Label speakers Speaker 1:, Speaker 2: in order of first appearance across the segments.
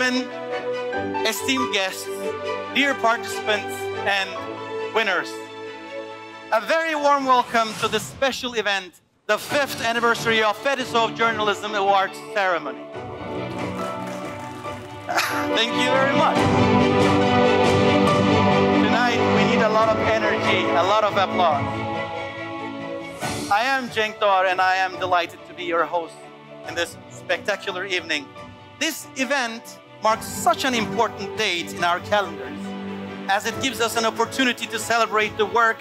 Speaker 1: gentlemen, esteemed guests, dear participants and winners, a very warm welcome to this special event, the 5th anniversary of Fetisov Journalism Awards ceremony. Thank you very much. Tonight we need a lot of energy, a lot of applause. I am Cenk Doğar and I am delighted to be your host in this spectacular evening. This event marks such an important date in our calendars, as it gives us an opportunity to celebrate the work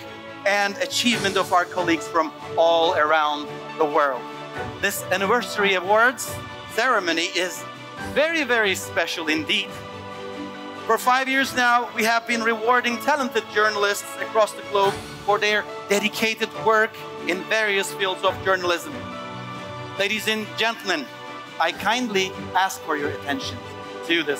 Speaker 1: and achievement of our colleagues from all around the world. This anniversary awards ceremony is very, very special indeed. For 5 years now, we have been rewarding talented journalists across the globe for their dedicated work in various fields of journalism. Ladies and gentlemen, I kindly ask for your attention to this.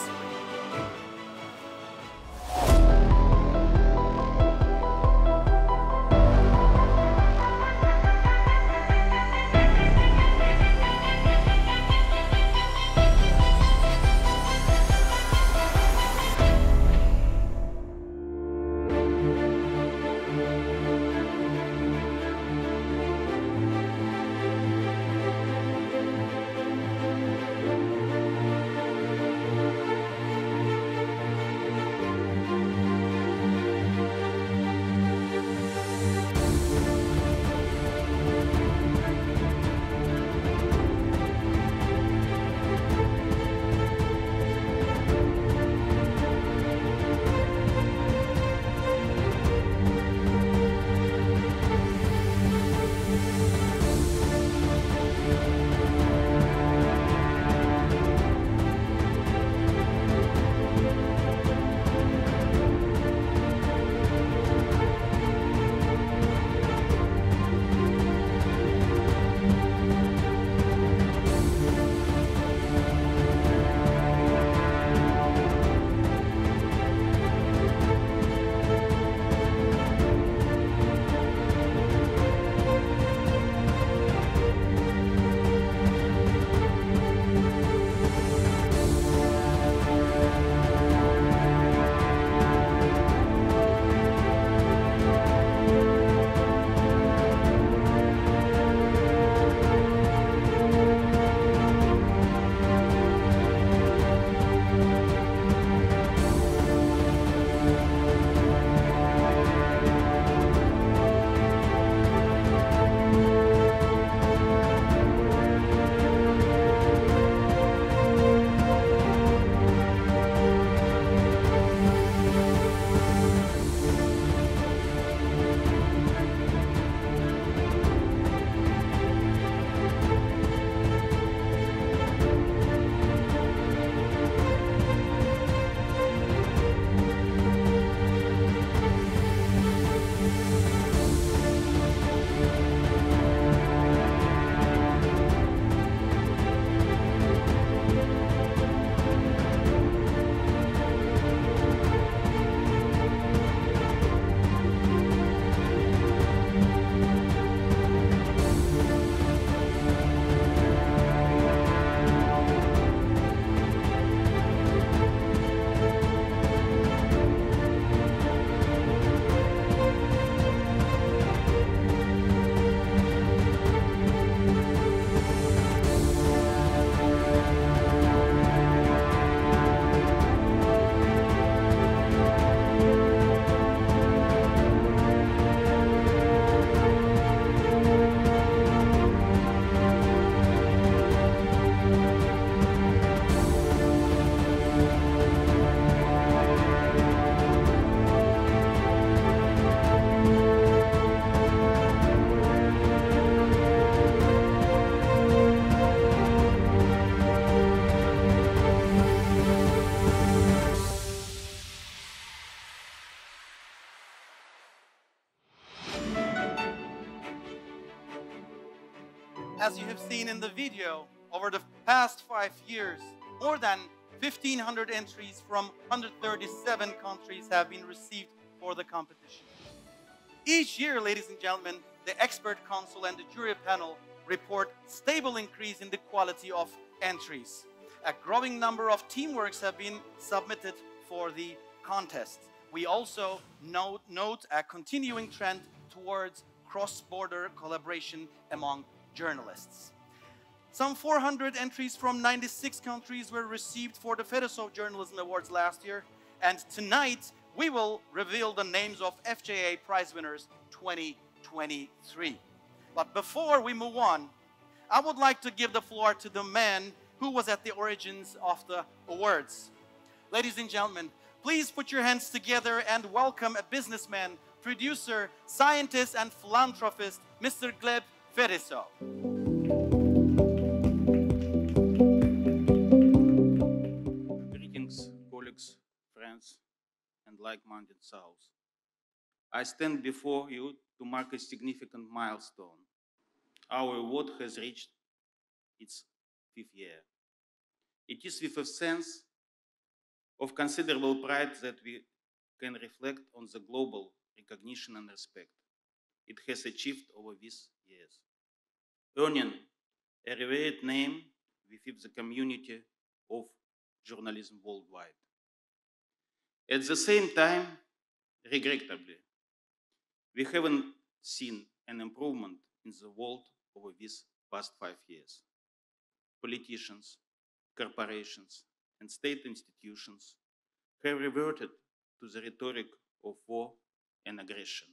Speaker 1: As you have seen in the video, over the past 5 years, more than 1,500 entries from 137 countries have been received for the competition. Each year, ladies and gentlemen, the Expert Council and the jury panel report stable increase in the quality of entries. A growing number of teamworks have been submitted for the contest. We also note a continuing trend towards cross-border collaboration among journalists. Some 400 entries from 96 countries were received for the Fetisov Journalism Awards last year, and tonight we will reveal the names of FJA prize winners 2023. But before we move on, I would like to give the floor to the man who was at the origins of the awards. Ladies and gentlemen, please put your hands together and welcome a businessman, producer, scientist, and philanthropist, Mr. Gleb Fetisov.
Speaker 2: Greetings, colleagues, friends, and like-minded souls. I stand before you to mark a significant milestone. Our award has reached its 5th year. It is with a sense of considerable pride that we can reflect on the global recognition and respect it has achieved over these years, earning a revered name within the community of journalism worldwide. At the same time, regrettably, we haven't seen an improvement in the world over these past 5 years. Politicians, corporations, and state institutions have reverted to the rhetoric of war and aggression.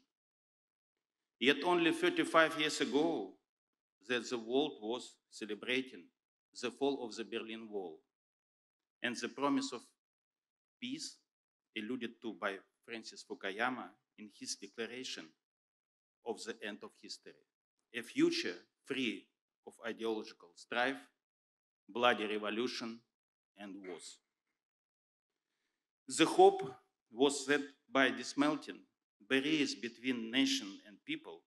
Speaker 2: Yet only 35 years ago, that the world was celebrating the fall of the Berlin Wall and the promise of peace alluded to by Francis Fukuyama in his declaration of the end of history, a future free of ideological strife, bloody revolution, and wars. The hope was that by dismantling barriers between nation and people,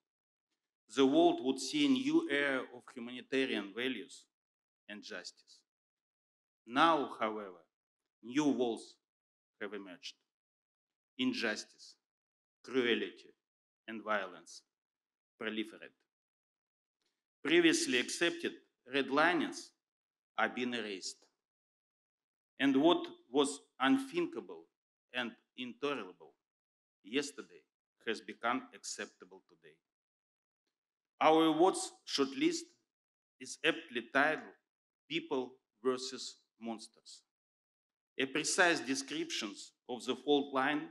Speaker 2: the world would see a new era of humanitarian values and justice. Now, however, new walls have emerged. Injustice, cruelty, and violence proliferate. Previously accepted red lines are being erased. And what was unthinkable and intolerable yesterday has become acceptable today. Our awards shortlist is aptly titled People versus Monsters, a precise description of the fault line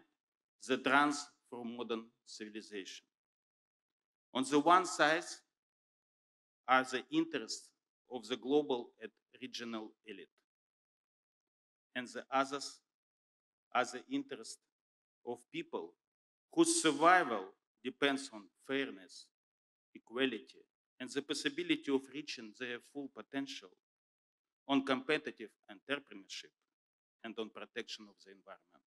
Speaker 2: that runs through modern civilization. On the one side are the interests of the global and regional elite, and the others are the interests of people whose survival depends on fairness, equality, and the possibility of reaching their full potential, on competitive entrepreneurship, and on protection of the environment.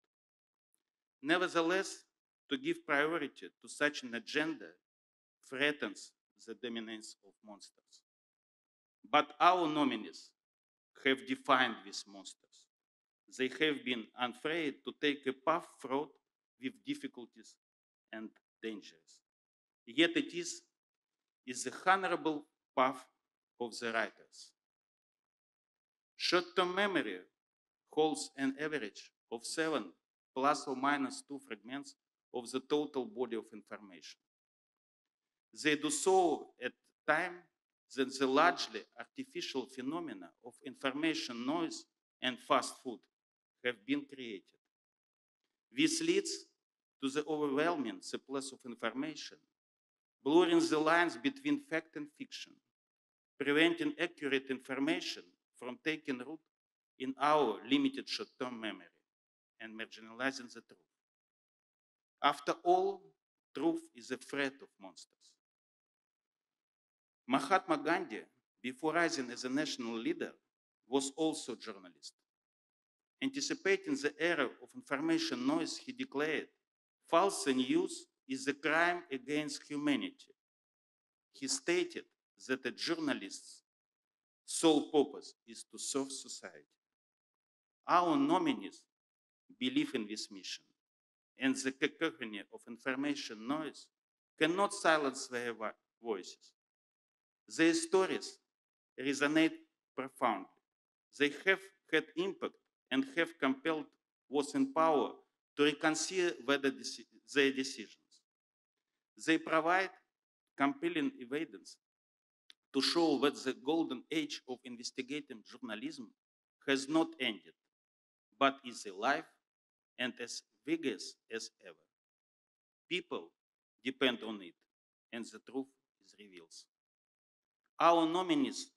Speaker 2: Nevertheless, to give priority to such an agenda threatens the dominance of monsters. But our nominees have defined these monsters. They have been unafraid to take a path fraught with difficulties and dangers. Yet it is the honorable path of the writers. Short-term memory holds an average of 7 plus or minus 2 fragments of the total body of information. They do so at a time that the largely artificial phenomena of information noise and fast food have been created. This leads to the overwhelming surplus of information, blurring the lines between fact and fiction, preventing accurate information from taking root in our limited short-term memory and marginalizing the truth. After all, truth is a threat of monsters. Mahatma Gandhi, before rising as a national leader, was also a journalist. Anticipating the era of information noise, he declared, "False news is a crime against humanity." He stated that a journalist's sole purpose is to serve society. Our nominees believe in this mission, and the cacophony of information noise cannot silence their voices. Their stories resonate profoundly. They have had impact and have compelled those in power to reconsider their decisions. They provide compelling evidence to show that the golden age of investigative journalism has not ended, but is alive and as vigorous as ever. People depend on it, and the truth is revealed. Our nominees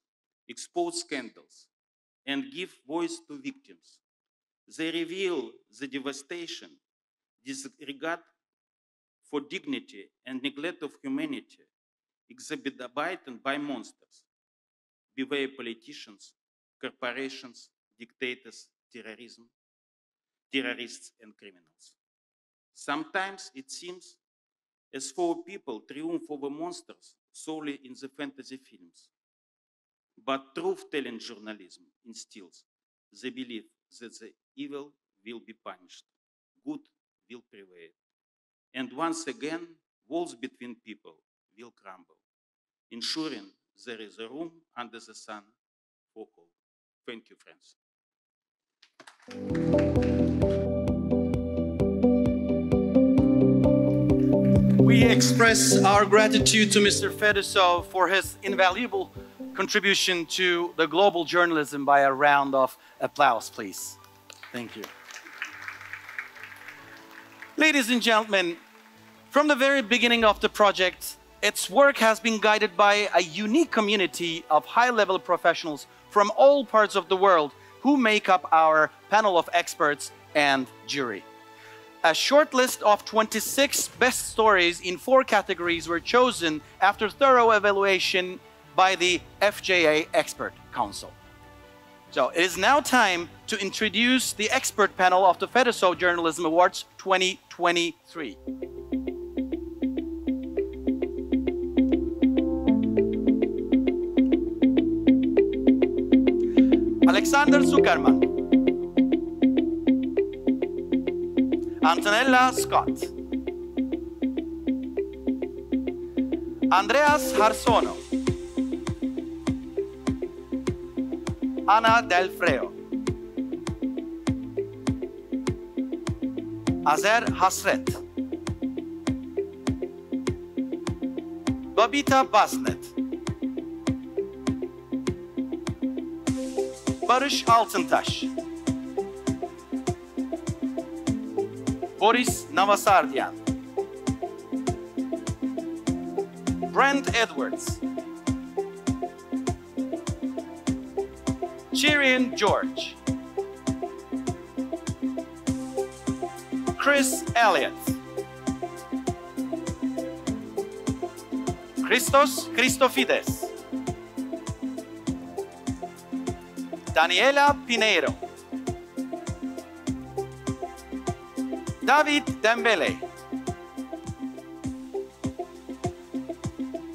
Speaker 2: expose scandals and give voice to victims. They reveal the devastation, disregard for dignity, and neglect of humanity exhibited by monsters, be they politicians, corporations, dictators, terrorists, and criminals. Sometimes it seems as though people triumph over monsters solely in the fantasy films. But truth-telling journalism instills the belief that the evil will be punished, good will prevail. And once again, walls between people will crumble, ensuring there is a room under the sun for all. Thank you, friends.
Speaker 1: We express our gratitude to Mr. Fetisov for his invaluable contribution to the global journalism by a round of applause, please. Thank you. Ladies and gentlemen, from the very beginning of the project, its work has been guided by a unique community of high-level professionals from all parts of the world who make up our panel of experts and jury. A short list of 26 best stories in 4 categories were chosen after thorough evaluation by the FJA Expert Council. So it is now time to introduce the expert panel of the Fetisov Journalism Awards 2023. Alexander Zuckerman, Antonella Scott, Andreas Harsono, Ana Del Freo, Azer Hasret, Babita Basnet, Barış Altıntaş, Boris Navasardian, Brent Edwards, Chirian George, Chris Elliott, Christos Christofides, Daniela Pinheiro, David Dembele,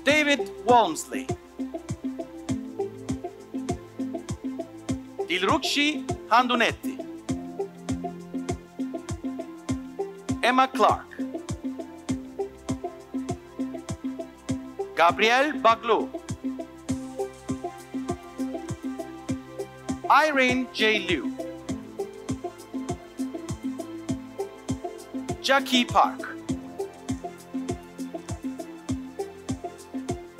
Speaker 1: David Walmsley, Dilrukshi Handunetti, Emma Clark, Gabriel Baglou, Irene J. Liu, Jackie Park,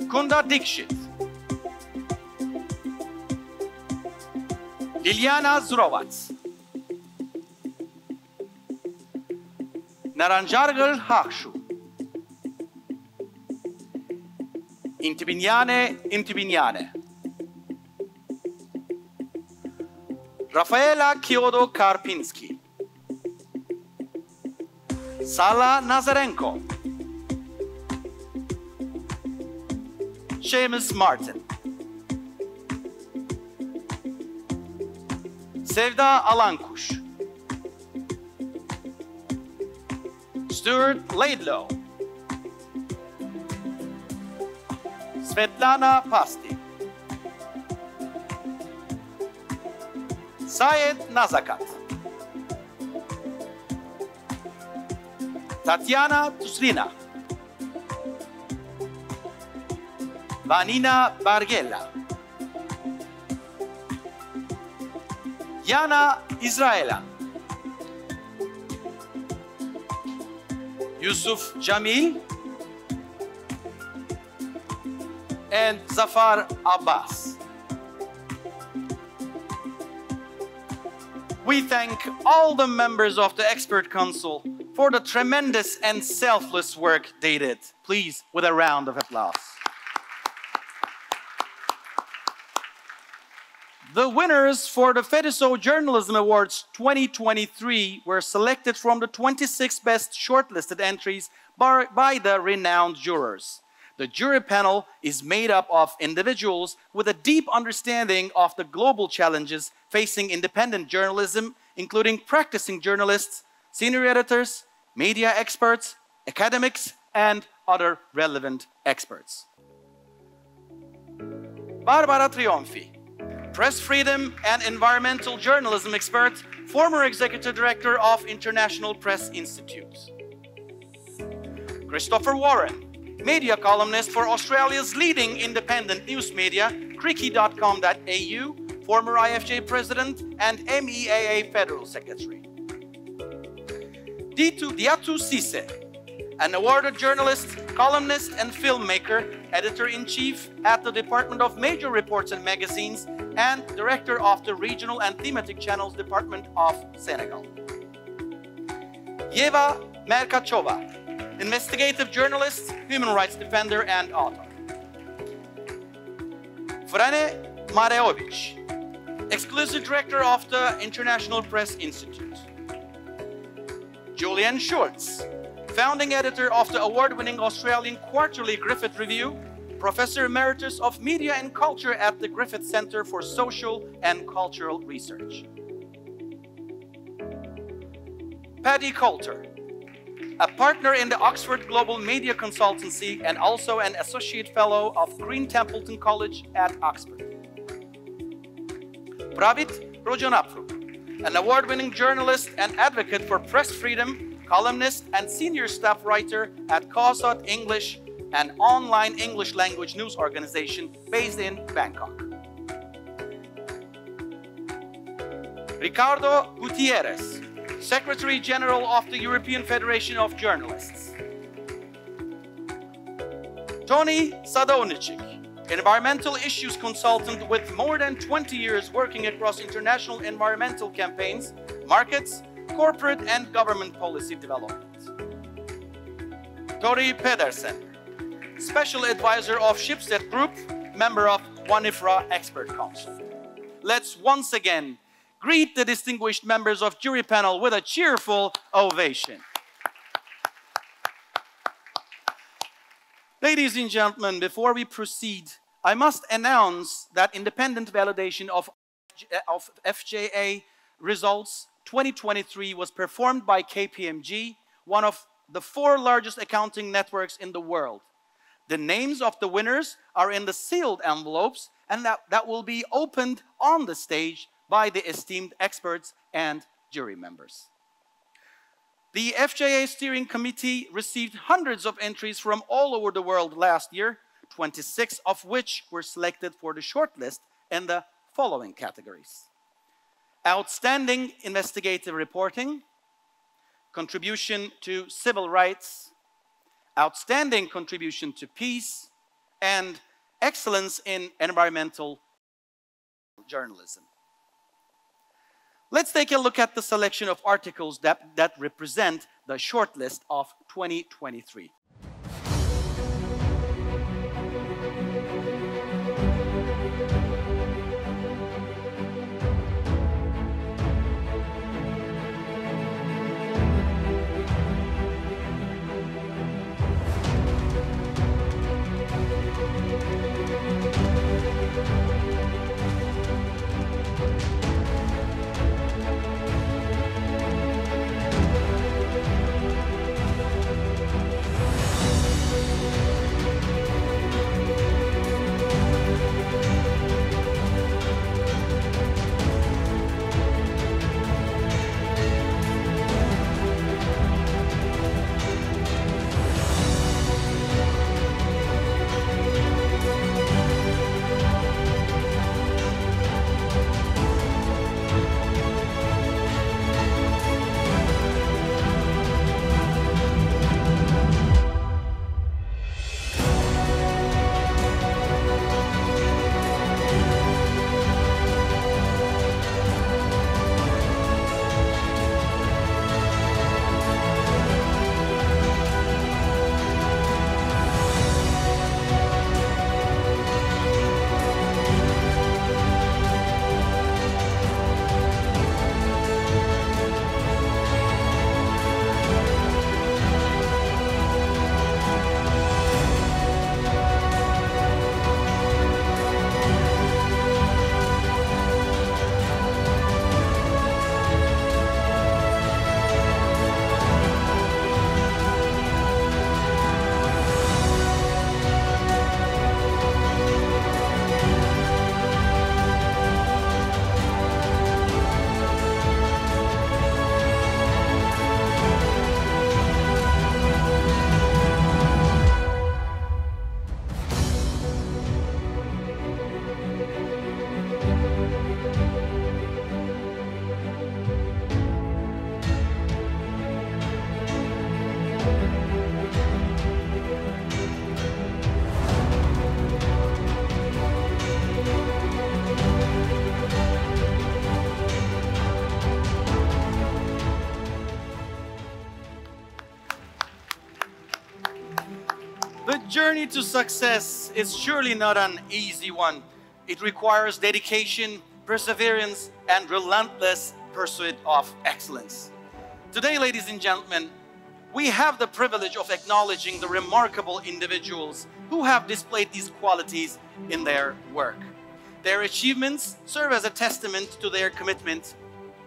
Speaker 1: Kunda Dixit, Liliana Zurovac, Naranjargal Hakshu, Intibignane, Rafaela Kyodo Karpinski, Sala Nazarenko, Seamus Martin, Sevda Alankush, Stuart Laidlaw, Svetlana Pasti, Syed Nazakat, Tatiana Tuslina, Vanina Bargella, Yana Israelan, Yusuf Jamil, and Zafar Abbas. We thank all the members of the Expert Council for the tremendous and selfless work they did. Please, with a round of applause. The winners for the Fetisov Journalism Awards 2023 were selected from the 26 best shortlisted entries by the renowned jurors. The jury panel is made up of individuals with a deep understanding of the global challenges facing independent journalism, including practicing journalists, senior editors, media experts, academics, and other relevant experts. Barbara Trionfi, press freedom and environmental journalism expert, former executive director of International Press Institute. Christopher Warren, media columnist for Australia's leading independent news media, Cricky.com.au, former IFJ president and MEAA federal secretary. Diatu Sise, an awarded journalist, columnist and filmmaker, editor-in-chief at the Department of Major Reports and Magazines and director of the Regional and Thematic Channels Department of Senegal. Yeva Merkachova, investigative journalist, human rights defender, and author. Frane Mareovic, exclusive director of the International Press Institute. Julian Schultz, founding editor of the award-winning Australian quarterly Griffith Review, professor emeritus of media and culture at the Griffith Centre for Social and Cultural Research. Paddy Coulter, a partner in the Oxford Global Media Consultancy and also an associate fellow of Green Templeton College at Oxford. Pravit Rojanapru, an award-winning journalist and advocate for press freedom, columnist and senior staff writer at Kausat English, an online English language news organization based in Bangkok. Ricardo Gutiérrez, Secretary General of the European Federation of Journalists. Tony Sadovnichik, environmental issues consultant with more than 20 years working across international environmental campaigns, markets, corporate and government policy development. Tori Pedersen, Special Advisor of Schibsted Group, member of Unifor Expert Council. Let's once again greet the distinguished members of jury panel with a cheerful ovation. Ladies and gentlemen, before we proceed, I must announce that independent validation of FJA results 2023 was performed by KPMG, one of the 4 largest accounting networks in the world. The names of the winners are in the sealed envelopes and that will be opened on the stage by the esteemed experts and jury members. The FJA Steering Committee received hundreds of entries from all over the world last year, 26 of which were selected for the shortlist in the following categories: outstanding investigative reporting, contribution to civil rights, outstanding contribution to peace, and excellence in environmental journalism. Let's take a look at the selection of articles that represent the shortlist of 2023. journey to success is surely not an easy one. It requires dedication, perseverance, and relentless pursuit of excellence. Today, ladies and gentlemen, we have the privilege of acknowledging the remarkable individuals who have displayed these qualities in their work. Their achievements serve as a testament to their commitment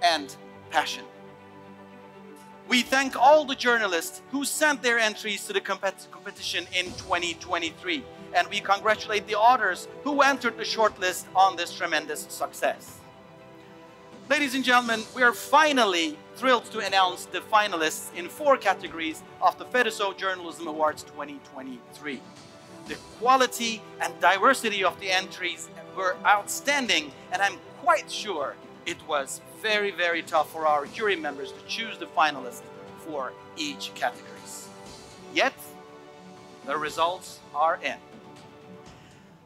Speaker 1: and passion. We thank all the journalists who sent their entries to the competition in 2023, and we congratulate the authors who entered the shortlist on this tremendous success. Ladies and gentlemen, we are finally thrilled to announce the finalists in 4 categories of the Fetisov Journalism Awards 2023. The quality and diversity of the entries were outstanding, and I'm quite sure it was very, very tough for our jury members to choose the finalists for each categories. Yet, the results are in.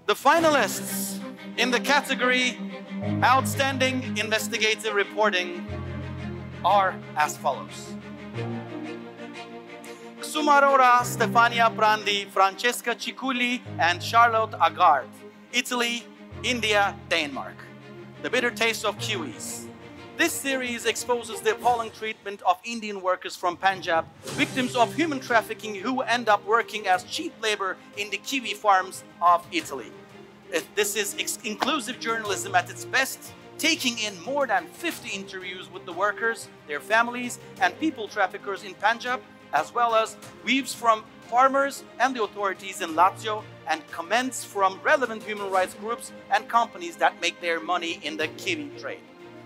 Speaker 1: The finalists in the category Outstanding Investigative Reporting are as follows. Kusum, Arora, Stefania, Prandi, Francesca, Cicculli, and Charlotte Aagaard. Italy, India, Denmark. The Bitter Taste of Kiwis. This series exposes the appalling treatment of Indian workers from Punjab, victims of human trafficking who end up working as cheap labor in the kiwi farms of Italy. This is inclusive journalism at its best, taking in more than 50 interviews with the workers, their families, and people traffickers in Punjab, as well as weaves from farmers and the authorities in Lazio, and comments from relevant human rights groups and companies that make their money in the kiwi trade.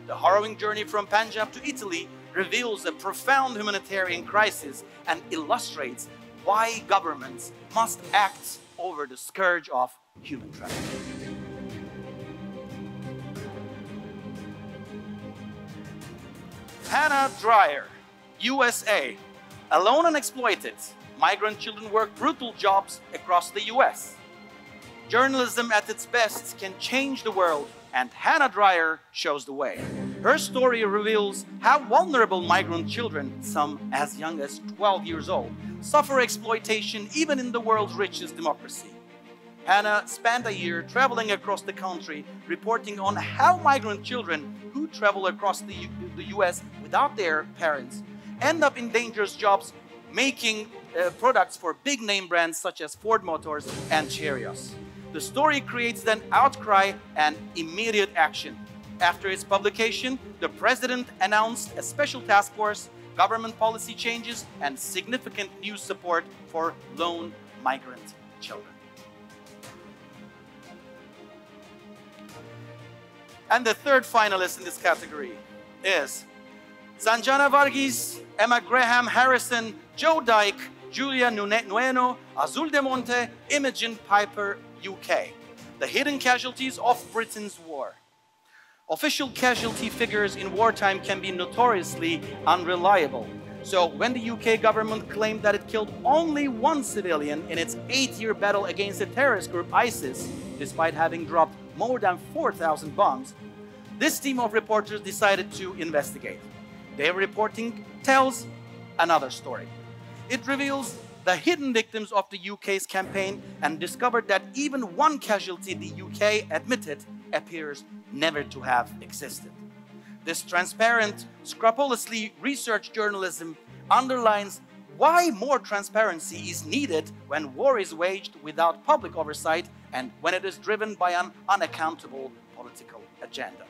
Speaker 1: The harrowing journey from Punjab to Italy reveals a profound humanitarian crisis and illustrates why governments must act over the scourge of human trafficking. Hannah Dreier, USA. Alone and exploited, migrant children work brutal jobs across the US. Journalism at its best can change the world, and Hannah Dreier shows the way. Her story reveals how vulnerable migrant children, some as young as 12 years old, suffer exploitation even in the world's richest democracy. Hannah spent a year traveling across the country, reporting on how migrant children who travel across the US without their parents end up in dangerous jobs making products for big name brands such as Ford Motors and Cheerios. The story creates an outcry and immediate action. After its publication, the president announced a special task force, government policy changes, and significant new support for lone migrant children. And the third finalist in this category is Sanjana Varghese, Emma Graham Harrison, Joe Dyke, Julia Nueno, Azul de Monte, Imogen Piper, UK. The hidden casualties of Britain's war. Official casualty figures in wartime can be notoriously unreliable. So when the UK government claimed that it killed only 1 civilian in its 8-year battle against the terrorist group ISIS, despite having dropped more than 4,000 bombs, this team of reporters decided to investigate. Their reporting tells another story. It reveals the hidden victims of the UK's campaign and discovered that even one casualty the UK admitted appears never to have existed. This transparent, scrupulously researched journalism underlines why more transparency is needed when war is waged without public oversight and when it is driven by an unaccountable political agenda.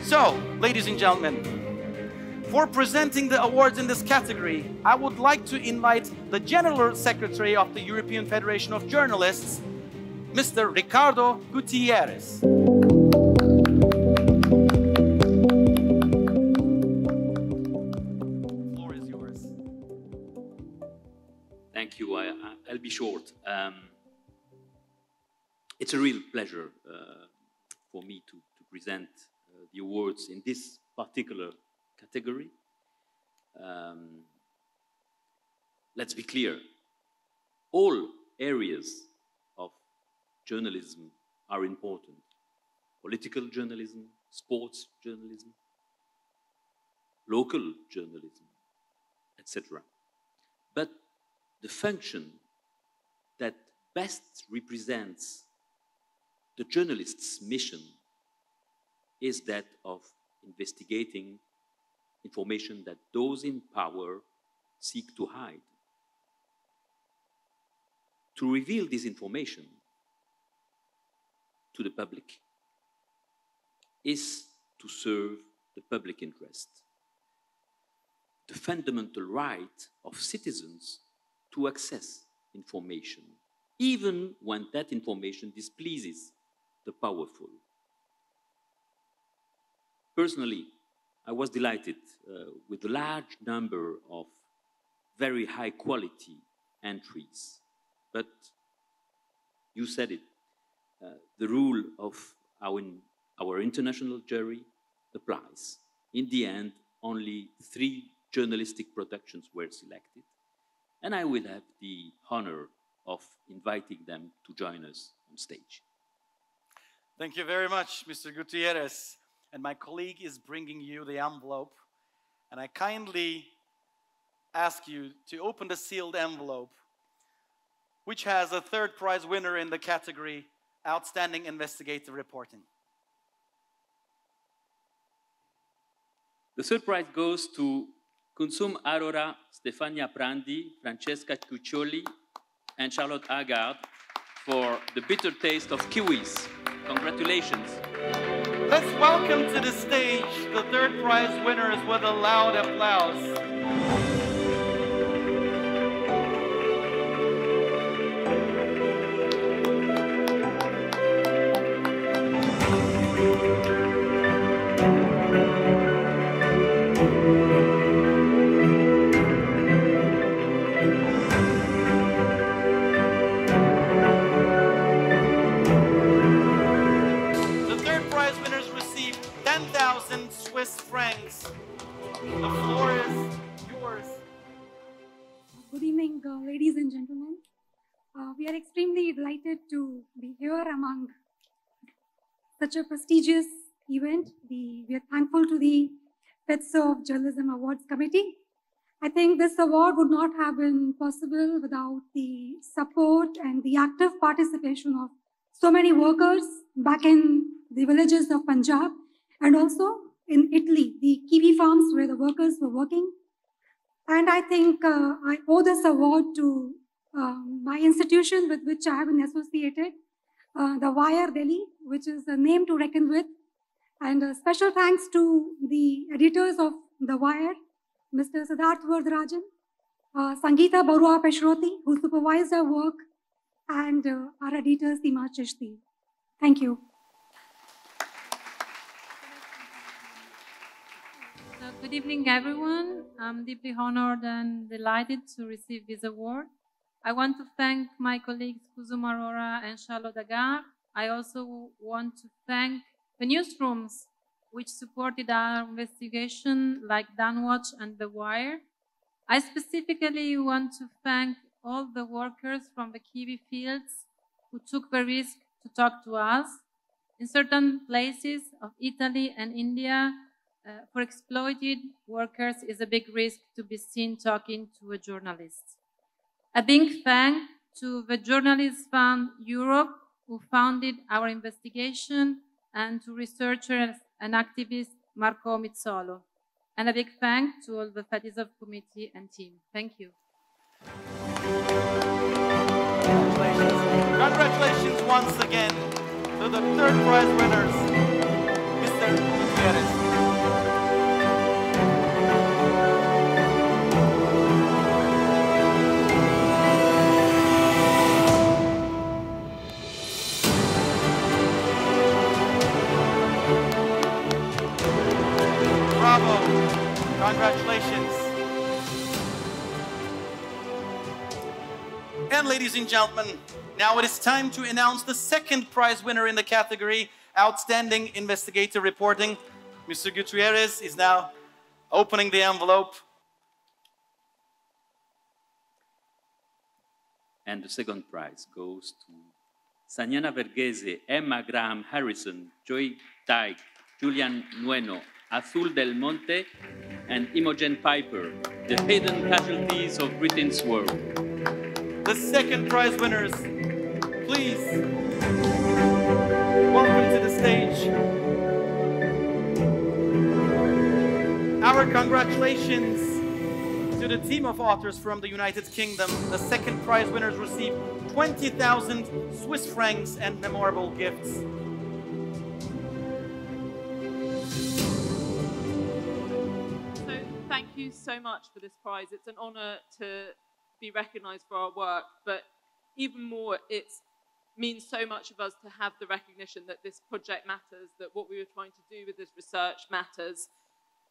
Speaker 1: So, ladies and gentlemen, for presenting the awards in this category, I would like to invite the General Secretary of the European Federation of Journalists, Mr. Ricardo Gutiérrez. The floor is yours.
Speaker 3: Thank you. I'll be short. It's a real pleasure for me to present the awards in this particular category. Let's be clear. All areas of journalism are important. Political journalism, sports journalism, local journalism, etc. but the function that best represents the journalist's mission is that of investigating information that those in power seek to hide. To reveal this information to the public is to serve the public interest, the fundamental right of citizens to access information, even when that information displeases the powerful. Personally, I was delighted with the large number of very high quality entries. But you said it, the rule of our international jury applies. In the end, only 3 journalistic productions were selected, and I will have the honor of inviting them to join us on stage.
Speaker 1: Thank you very much, Mr. Gutiérrez. And my colleague is bringing you the envelope. And I kindly ask you to open the sealed envelope, which has a 3rd prize winner in the category Outstanding Investigative Reporting.
Speaker 3: The 3rd prize goes to Kusum, Arora, Stefania, Prandi, Francesca, Cicculli, and Charlotte Aagaard for The Bitter Taste of Kiwis. Congratulations.
Speaker 1: Let's welcome to the stage the 3rd prize winners with a loud applause. Swiss francs. The floor is yours.
Speaker 4: Good evening, ladies and gentlemen. We are extremely delighted to be here among such a prestigious event. We are thankful to the Fetisov Journalism Awards Committee. I think this award would not have been possible without the support and the active participation of so many workers back in the villages of Punjab, and also in Italy, the kiwi farms where the workers were working. And I think I owe this award to my institution with which I have been associated, the Wire Delhi, which is a name to reckon with. And special thanks to the editors of The Wire, Mr. Siddharth Vardarajan, Sangeeta Barua Peshroti, who supervised our work, and our editor, Seema Chishti. Thank you.
Speaker 5: Good evening, everyone. I'm deeply honored and delighted to receive this award. I want to thank my colleagues Kusum, Arora, and Charlotte Aagaard. I also want to thank the newsrooms which supported our investigation, like Danwatch and The Wire. I specifically want to thank all the workers from the kiwi fields who took the risk to talk to us. In certain places of Italy and India, for exploited workers is a big risk to be seen talking to a journalist. A big thank to the Journalists Fund Europe, who founded our investigation, and to researcher and activist Marco Mizzolo. And a big thank to all the Fetisov committee and team. Thank you.
Speaker 1: Congratulations once again to the 3rd prize winners, Mr. Gutiérrez. Bravo. Congratulations. And ladies and gentlemen, now it is time to announce the 2nd prize winner in the category Outstanding Investigative Reporting. Mr. Gutiérrez is now opening the envelope.
Speaker 3: And the 2nd prize goes to Sanjana Varghese, Emma Graham Harrison, Joy Dyke, Julian Nueno, Azul del Monte, and Imogen Piper, the hidden casualties of Britain's war.
Speaker 1: The second prize winners, please welcome to the stage. Our congratulations to the team of authors from the United Kingdom. The second prize winners receive 20,000 Swiss francs and memorable gifts.
Speaker 6: So thank you so much for this prize. It's an honor to be recognized for our work, but even more, it means so much of us to have the recognition that this project matters, that what we were trying to do with this research matters.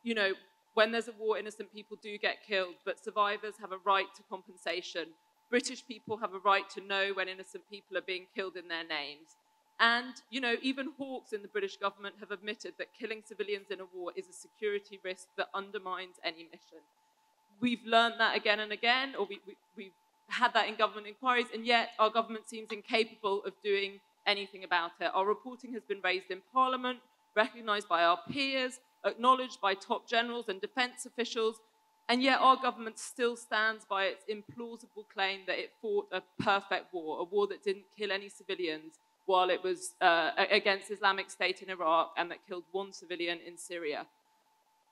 Speaker 6: You know, when there's a war, innocent people do get killed, but survivors have a right to compensation. British people have a right to know when innocent people are being killed in their names. And, you know, even hawks in the British government have admitted that killing civilians in a war is a security risk that undermines any mission. We've learned that again and again, or we've had that in government inquiries, and yet our government seems incapable of doing anything about it. Our reporting has been raised in Parliament, recognised by our peers, acknowledged by top generals and defence officials, and yet our government still stands by its implausible claim that it fought a perfect war, a war that didn't kill any civilians while it was against Islamic State in Iraq and that killed one civilian in Syria.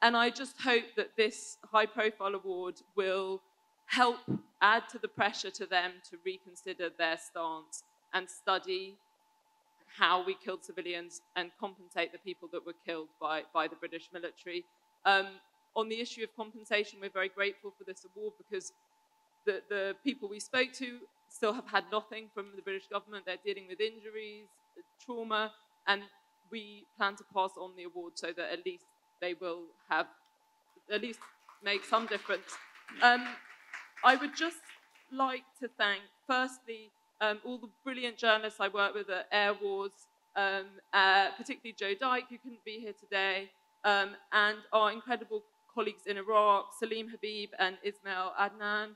Speaker 6: And I just hope that this high-profile award will help add to the pressure to them to reconsider their stance and study how we killed civilians and compensate the people that were killed by the British military. On the issue of compensation, we're very grateful for this award because the people we spoke to still have had nothing from the British government. They're dealing with injuries, trauma, and we plan to pass on the award so that at least they will have, at least make some difference. I would just like to thank, firstly, all the brilliant journalists I work with at Air Wars, particularly Joe Dyke, who couldn't be here today, and our incredible colleagues in Iraq, Salim Habib and Ismail Adnan,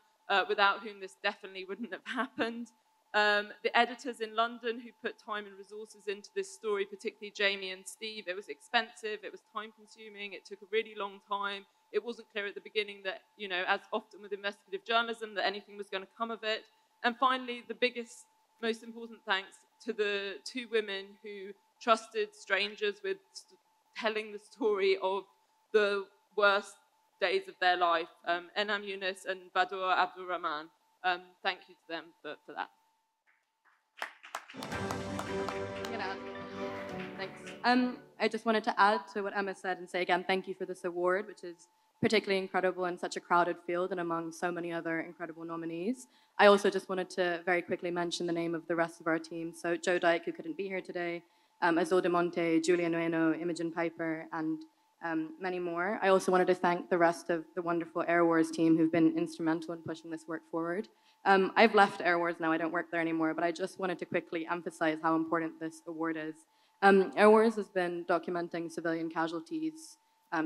Speaker 6: without whom this definitely wouldn't have happened. The editors in London who put time and resources into this story, particularly Jamie and Steve. It was expensive, it was time-consuming, it took a really long time. It wasn't clear at the beginning that, you know, as often with investigative journalism, that anything was going to come of it. And finally, the biggest, most important thanks to the two women who trusted strangers with telling the story of the worst days of their life, Enam Yunus and Badur Abdul Rahman. Thank you to them for that.
Speaker 7: Thanks. I just wanted to add to what Emma said and say again, thank you for this award, which is particularly incredible in such a crowded field and among so many other incredible nominees. I also just wanted to very quickly mention the name of the rest of our team. So Joe Dyke, who couldn't be here today, Azul de Monte, Julia Nueno, Imogen Piper, and many more. I also wanted to thank the rest of the wonderful Air Wars team who've been instrumental in pushing this work forward. I've left Air Wars now, I don't work there anymore, but I just wanted to quickly emphasize how important this award is. Air Wars has been documenting civilian casualties,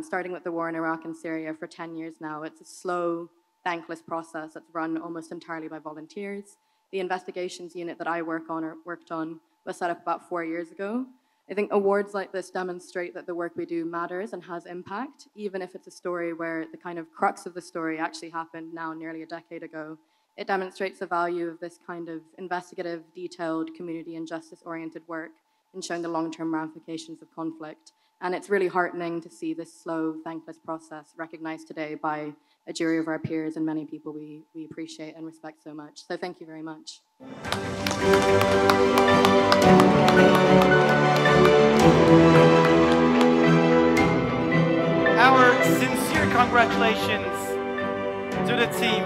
Speaker 7: starting with the war in Iraq and Syria for 10 years now. It's a slow, thankless process that's run almost entirely by volunteers. The investigations unit that I worked on was set up about 4 years ago. I think awards like this demonstrate that the work we do matters and has impact, even if it's a story where the kind of crux of the story actually happened now nearly a decade ago. It demonstrates the value of this kind of investigative, detailed, community and justice-oriented work in showing the long-term ramifications of conflict. And it's really heartening to see this slow, thankless process recognized today by a jury of our peers and many people we appreciate and respect so much. So thank you very much.
Speaker 1: Our sincere congratulations to the team.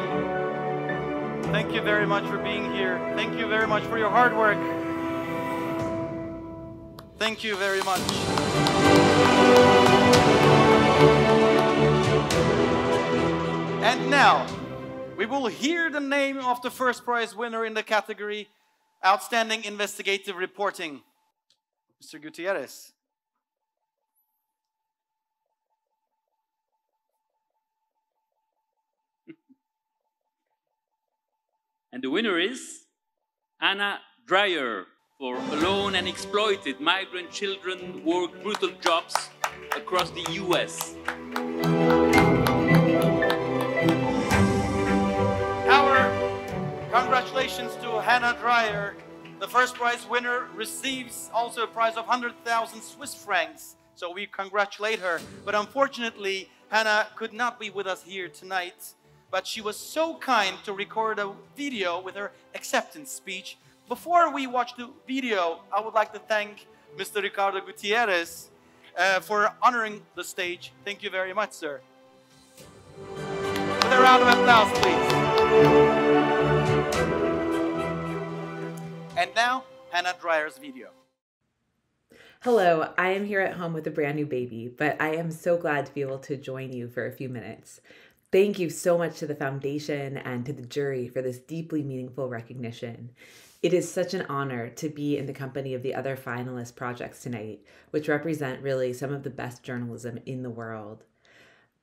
Speaker 1: Thank you very much for being here. Thank you very much for your hard work. Thank you very much. And now, we will hear the name of the first prize winner in the category Outstanding Investigative Reporting, Mr. Gutiérrez.
Speaker 3: And the winner is Anna Dreier for Alone and Exploited. Migrant children work brutal jobs across the US.
Speaker 1: Our congratulations to Hannah Dreier. The first prize winner receives also a prize of 100,000 Swiss francs. So we congratulate her. But unfortunately, Hannah could not be with us here tonight. But she was so kind to record a video with her acceptance speech. Before we watch the video, I would like to thank Mr. Ricardo Gutiérrez for honoring the stage. Thank you very much, sir. With a round of applause, please. And now, Hannah Dreier's video.
Speaker 8: Hello, I am here at home with a brand new baby, but I am so glad to be able to join you for a few minutes. Thank you so much to the foundation and to the jury for this deeply meaningful recognition. It is such an honor to be in the company of the other finalist projects tonight, which represent really some of the best journalism in the world.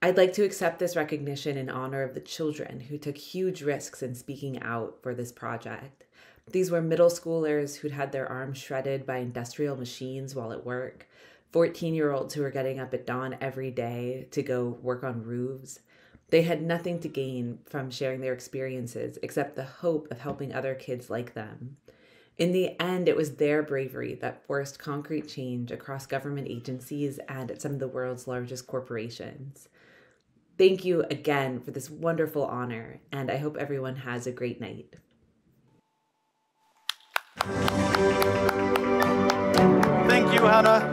Speaker 8: I'd like to accept this recognition in honor of the children who took huge risks in speaking out for this project. These were middle schoolers who'd had their arms shredded by industrial machines while at work, 14-year-olds who were getting up at dawn every day to go work on roofs. They had nothing to gain from sharing their experiences except the hope of helping other kids like them. In the end, it was their bravery that forced concrete change across government agencies and at some of the world's largest corporations. Thank you again for this wonderful honor, and I hope everyone has a great night.
Speaker 1: Thank you, Hannah.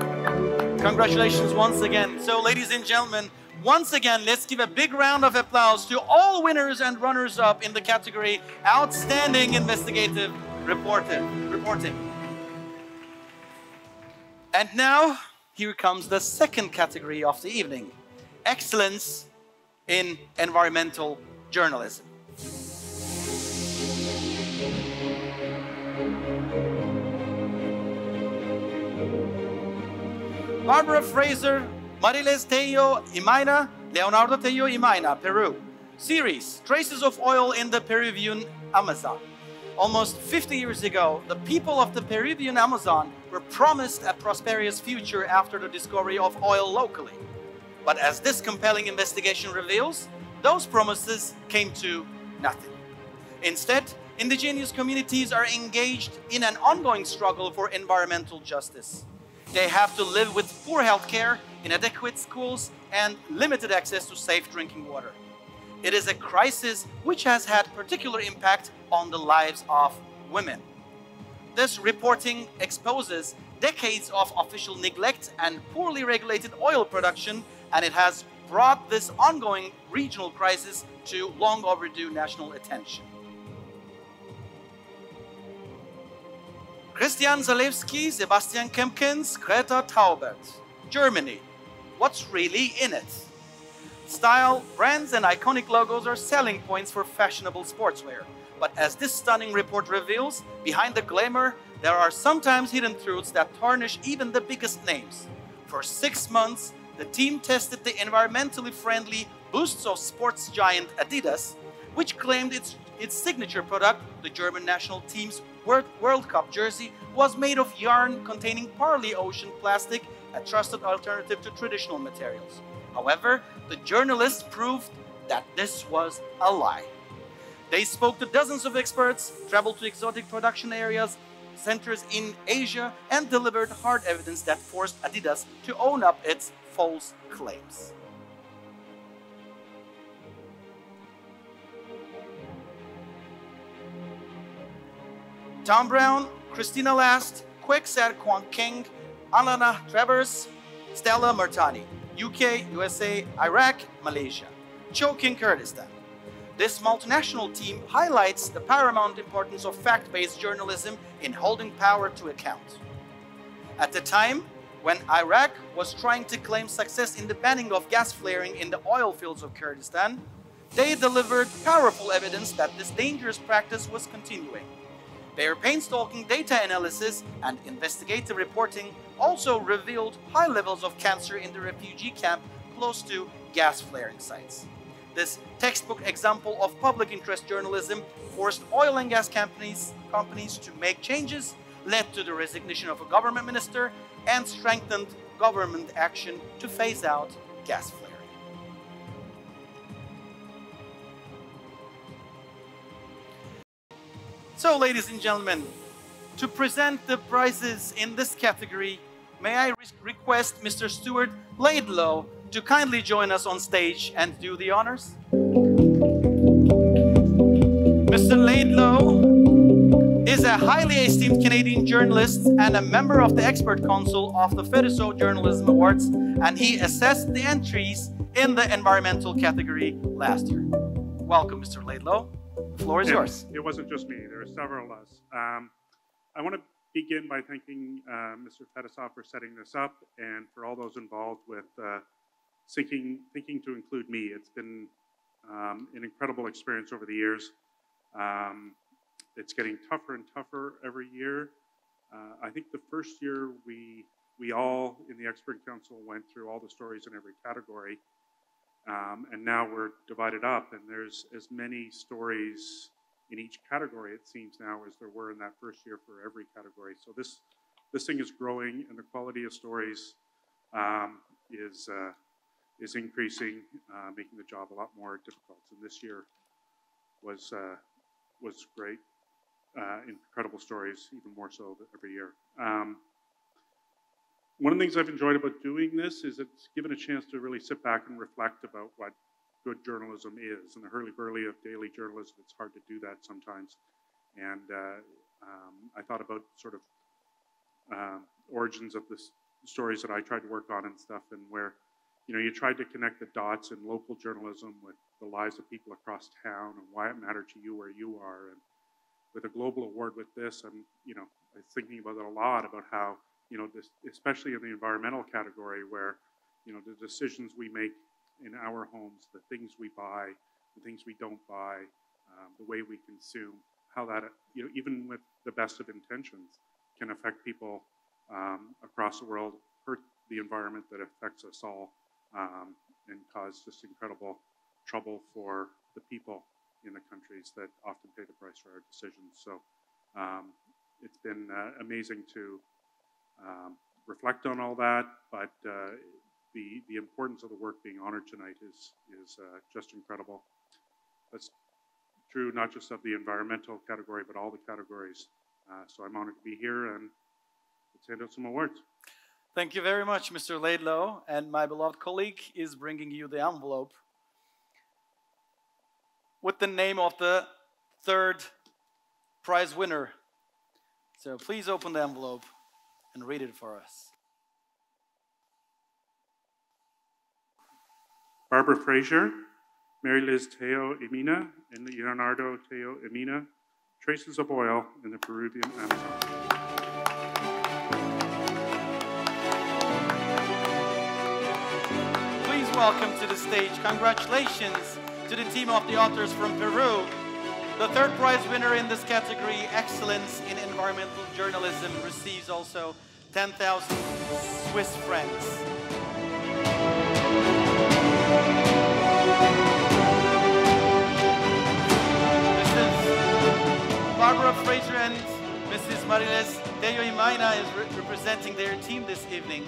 Speaker 1: Congratulations once again. So, ladies and gentlemen, once again, let's give a big round of applause to all winners and runners-up in the category Outstanding Investigative Reporting. And now, here comes the second category of the evening, Excellence in Environmental Journalism. Barbara Fraser, Mariles Tello Imaina, Leonardo Tello Imaina, Peru. Series, Traces of Oil in the Peruvian Amazon. Almost 50 years ago, the people of the Peruvian Amazon were promised a prosperous future after the discovery of oil locally. But as this compelling investigation reveals, those promises came to nothing. Instead, indigenous communities are engaged in an ongoing struggle for environmental justice. They have to live with poor health care, inadequate schools, and limited access to safe drinking water. It is a crisis which has had particular impact on the lives of women. This reporting exposes decades of official neglect and poorly regulated oil production, and it has brought this ongoing regional crisis to long overdue national attention. Christian Zalewski, Sebastian Kempkins, Greta Taubert. Germany. What's really in it? Style, brands, and iconic logos are selling points for fashionable sportswear. But as this stunning report reveals, behind the glamour, there are sometimes hidden truths that tarnish even the biggest names. For 6 months, the team tested the environmentally friendly Boosts of sports giant Adidas, which claimed its signature product, the German national team's World Cup jersey, was made of yarn containing partly ocean plastic, a trusted alternative to traditional materials. However, the journalists proved that this was a lie. They spoke to dozens of experts, traveled to exotic production areas, centers in Asia, and delivered hard evidence that forced Adidas to own up its false claims. Tom Brown, Christina Last, Kwek Ser Kwang Keng, Alana Travers, Stella Martani, UK, USA, Iraq, Malaysia, choking Kurdistan. This multinational team highlights the paramount importance of fact-based journalism in holding power to account. At the time, when Iraq was trying to claim success in the banning of gas flaring in the oil fields of Kurdistan, they delivered powerful evidence that this dangerous practice was continuing. Their painstaking data analysis and investigative reporting also revealed high levels of cancer in the refugee camp close to gas flaring sites. This textbook example of public interest journalism forced oil and gas companies to make changes, led to the resignation of a government minister and strengthened government action to phase out gas flaring. So, ladies and gentlemen, to present the prizes in this category, may I request Mr. Stuart Laidlaw to kindly join us on stage and do the honors? Mr. Laidlaw is a highly esteemed Canadian journalist and a member of the Expert Council of the Fetisov Journalism Awards, and he assessed the entries in the environmental category last year. Welcome, Mr. Laidlaw. The floor is yours.
Speaker 9: It wasn't just me. There are several of us. I want to begin by thanking Mr. Fetisov for setting this up and for all those involved with thinking to include me. It's been an incredible experience over the years. It's getting tougher and tougher every year. I think the first year we all in the Expert Council went through all the stories in every category, and now we're divided up, and there's as many stories in each category, it seems now, as there were in that first year for every category. So this thing is growing, and the quality of stories is increasing, making the job a lot more difficult. And this year was great, incredible stories, even more so every year. One of the things I've enjoyed about doing this is it's given a chance to really sit back and reflect about what good journalism is. In the hurly-burly of daily journalism, it's hard to do that sometimes. And I thought about sort of origins of the stories that I tried to work on and stuff, and where, you know, you tried to connect the dots in local journalism with the lives of people across town and why it mattered to you where you are. And with a global award with this, I'm thinking about it a lot, about how, you know, this, especially in the environmental category, where, you know, the decisions we make in our homes, the things we buy, the things we don't buy, the way we consume, how that, you know, even with the best of intentions, can affect people across the world, hurt the environment that affects us all, and cause just incredible trouble for the people in the countries that often pay the price for our decisions. So it's been amazing to reflect on all that, but the importance of the work being honored tonight is just incredible. That's true not just of the environmental category, but all the categories. So I'm honored to be here, and let's hand out some awards.
Speaker 1: Thank you very much, Mr. Laidlaw, and my beloved colleague is bringing you the envelope with the name of the third prize winner. So please open the envelope and read it for us.
Speaker 9: Barbara Fraser, Mary Liz Teo Emina, and Leonardo Teo Emina, Traces of Oil in the Peruvian Amazon.
Speaker 1: Please welcome to the stage, congratulations to the team of the authors from Peru. The third prize winner in this category, Excellence in Environmental Journalism, receives also 10,000 Swiss francs. Mrs. Barbara Fraser and Mrs. Mariles Teo Imaina is representing their team this evening.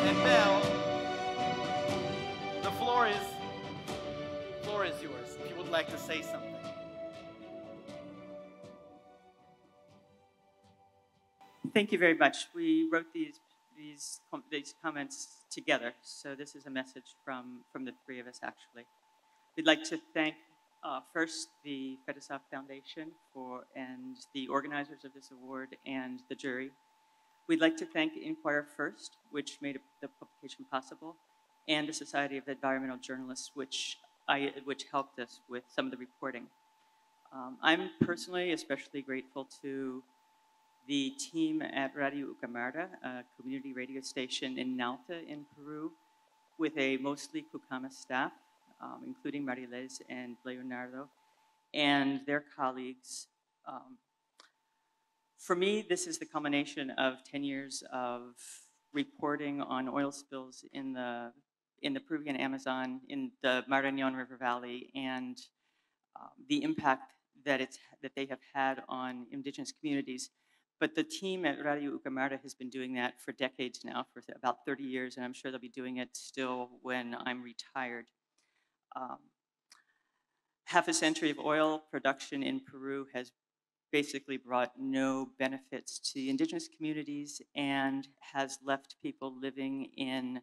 Speaker 1: And now, the floor is yours, if you would like to say something.
Speaker 10: Thank you very much. We wrote these comments together, so this is a message from the three of us, actually. We'd like to thank first the Fetisov Foundation and the organizers of this award and the jury. We'd like to thank Inquire First, which made the publication possible, and the Society of Environmental Journalists, which helped us with some of the reporting. I'm personally especially grateful to the team at Radio Ucamarda, a community radio station in Nauta in Peru, with a mostly Cucama staff, including Mariles and Leonardo, and their colleagues. For me, this is the culmination of 10 years of reporting on oil spills in the Peruvian Amazon, in the Marañón River Valley, and the impact that they have had on indigenous communities. But the team at Radio Ucamara has been doing that for decades now, for about 30 years, and I'm sure they'll be doing it still when I'm retired. Half a century of oil production in Peru has basically brought no benefits to the indigenous communities and has left people living in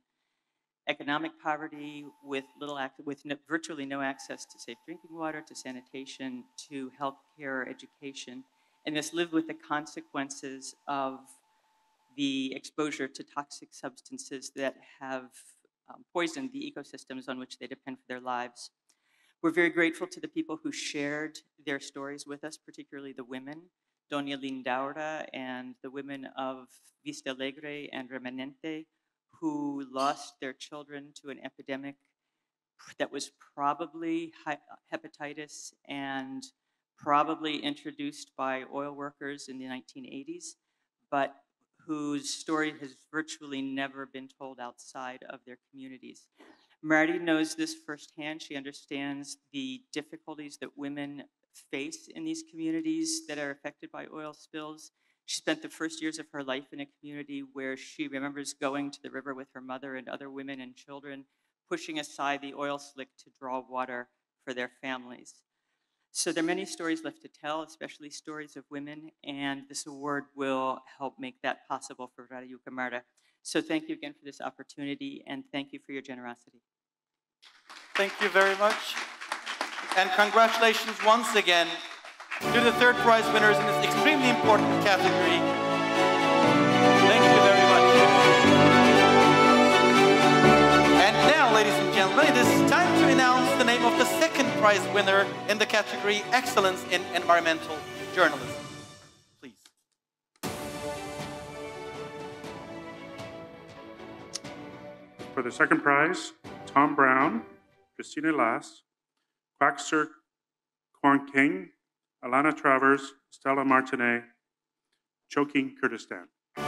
Speaker 10: economic poverty with virtually no access to safe drinking water, to sanitation, to healthcare, education, and just live with the consequences of the exposure to toxic substances that have poisoned the ecosystems on which they depend for their lives. We're very grateful to the people who shared their stories with us, particularly the women, Doña Lindaura and the women of Vista Alegre and Remanente, who lost their children to an epidemic that was probably hepatitis and probably introduced by oil workers in the 1980s, but whose story has virtually never been told outside of their communities. Marty knows this firsthand. She understands the difficulties that women face in these communities that are affected by oil spills. She spent the first years of her life in a community where she remembers going to the river with her mother and other women and children, pushing aside the oil slick to draw water for their families. So there are many stories left to tell, especially stories of women, and this award will help make that possible for Radio Ucamara. So thank you again for this opportunity, and thank you for your generosity.
Speaker 1: Thank you very much. And congratulations once again to the third prize winners in this extremely important category. Thank you very much. And now, ladies and gentlemen, it is time to announce the name of the second prize winner in the category Excellence in Environmental Journalism. Please.
Speaker 9: For the second prize, Tom Brown, Christina Lass, Quaxer Kwang King, Alana Travers, Stella Martinet, Choking Kurdistan.
Speaker 1: The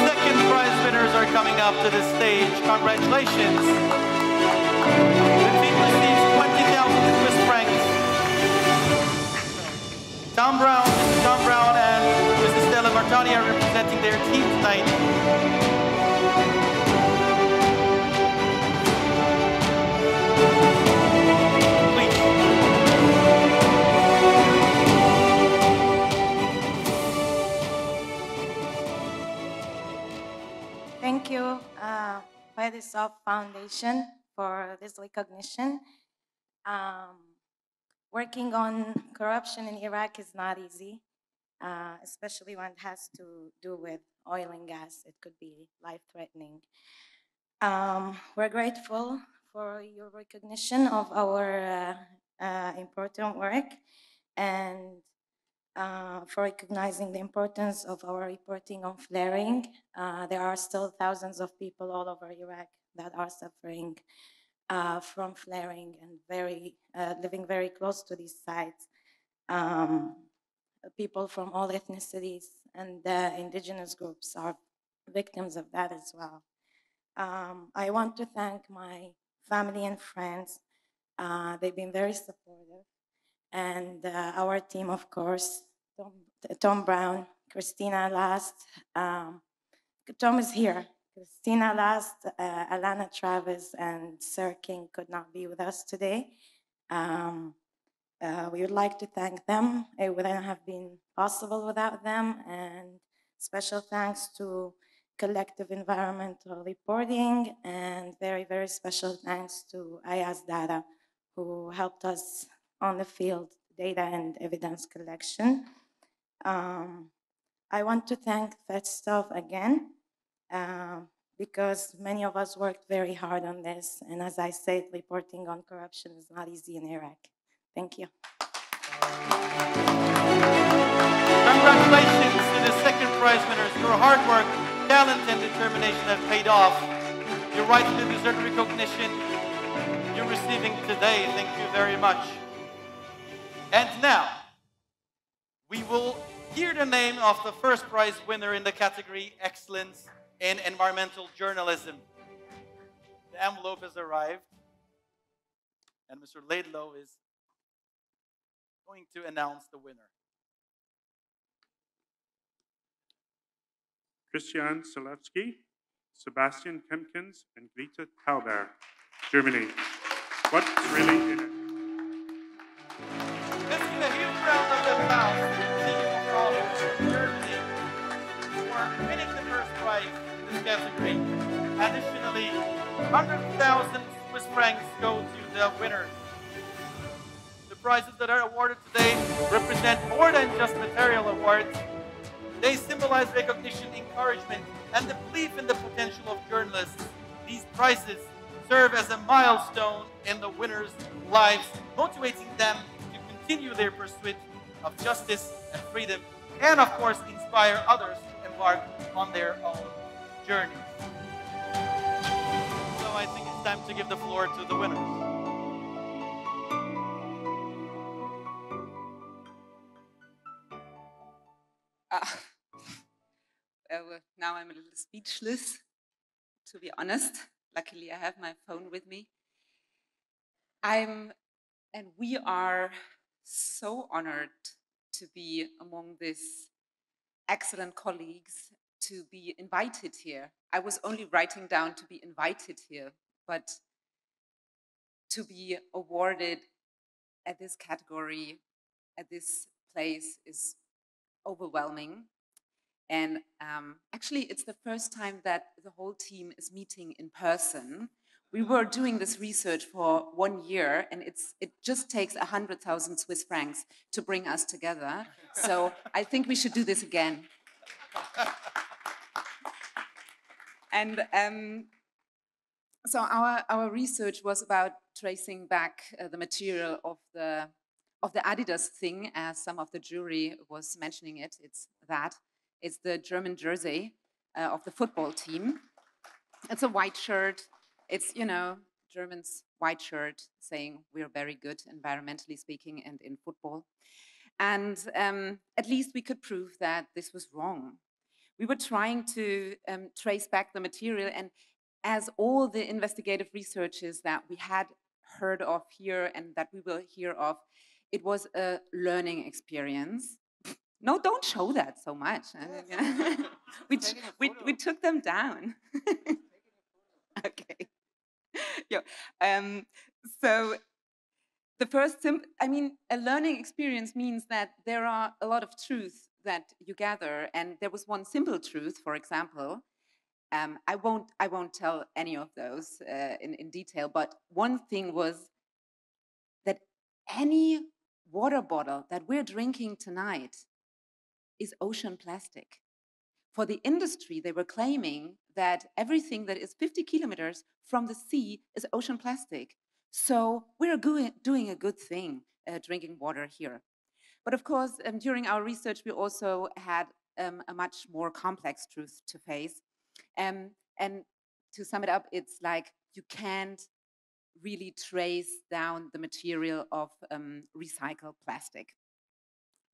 Speaker 1: second prize winners are coming up to the stage. Congratulations. The team receives 20,000 Swiss francs. Tom Brown and Mrs. Stella Martani are representing their team tonight.
Speaker 11: Thank you, Fetisov Foundation, for this recognition. Working on corruption in Iraq is not easy, especially when it has to do with oil and gas. It could be life-threatening. We're grateful for your recognition of our important work and for recognizing the importance of our reporting on flaring. There are still thousands of people all over Iraq that are suffering from flaring and living very close to these sites. People from all ethnicities and indigenous groups are victims of that as well. I want to thank my family and friends. They've been very supportive. And our team, of course, Tom Brown, Christina Last, Tom is here. Christina Last, Alana Travis, and Sir King could not be with us today. We would like to thank them. It wouldn't have been possible without them. And special thanks to Collective Environmental Reporting, and very, very special thanks to Ayaz Data, who helped us on the field, data and evidence collection. I want to thank Fetisov again, because many of us worked very hard on this. And as I said, reporting on corruption is not easy in Iraq. Thank you.
Speaker 1: Congratulations to the second prize winners. Your hard work, talent, and determination have paid off. Your rightfully deserved recognition you're receiving today. Thank you very much. And now, we will hear the name of the first prize winner in the category Excellence in Environmental Journalism. The envelope has arrived, and Mr. Laidlaw is going to announce the winner.
Speaker 9: Christian Selewski, Sebastian Kempkins, and Greta Tauber, Germany. What's really in it?
Speaker 1: Let's give a huge round of applause to from Germany for winning the first prize in this category. Additionally, 100,000 Swiss francs go to the winners. The prizes that are awarded today represent more than just material awards. They symbolize recognition, encouragement, and the belief in the potential of journalists. These prizes serve as a milestone in the winners' lives, motivating them to continue their pursuit of justice and freedom, and of course, inspire others to embark on their own journey. So I think it's time to give the floor to the winners.
Speaker 12: Well, now I'm a little speechless, to be honest. Luckily, I have my phone with me. And we are so honored to be among these excellent colleagues, to be invited here. I was only writing down to be invited here, but to be awarded at this category, at this place is overwhelming. And actually, it's the first time that the whole team is meeting in person. We were doing this research for 1 year, and it just takes 100,000 Swiss francs to bring us together. So I think we should do this again. And so our research was about tracing back the material of the Adidas thing, as some of the jury was mentioning it. It's that. It's the German jersey of the football team. It's a white shirt. It's, you know, Germans' white shirt saying we're very good, environmentally speaking, and in football. And at least we could prove that this was wrong. We were trying to trace back the material, and as all the investigative researches that we had heard of here and that we will hear of, it was a learning experience. No, don't show that so much. We took them down. Okay. Yeah. So the first, a learning experience means that there are a lot of truths that you gather, and there was one simple truth, for example. I won't tell any of those in detail, but one thing was that any water bottle that we're drinking tonight is ocean plastic. For the industry, they were claiming that everything that is 50 kilometers from the sea is ocean plastic. So we're doing a good thing drinking water here. But of course, during our research, we also had a much more complex truth to face. And to sum it up, it's like you can't really trace down the material of recycled plastic.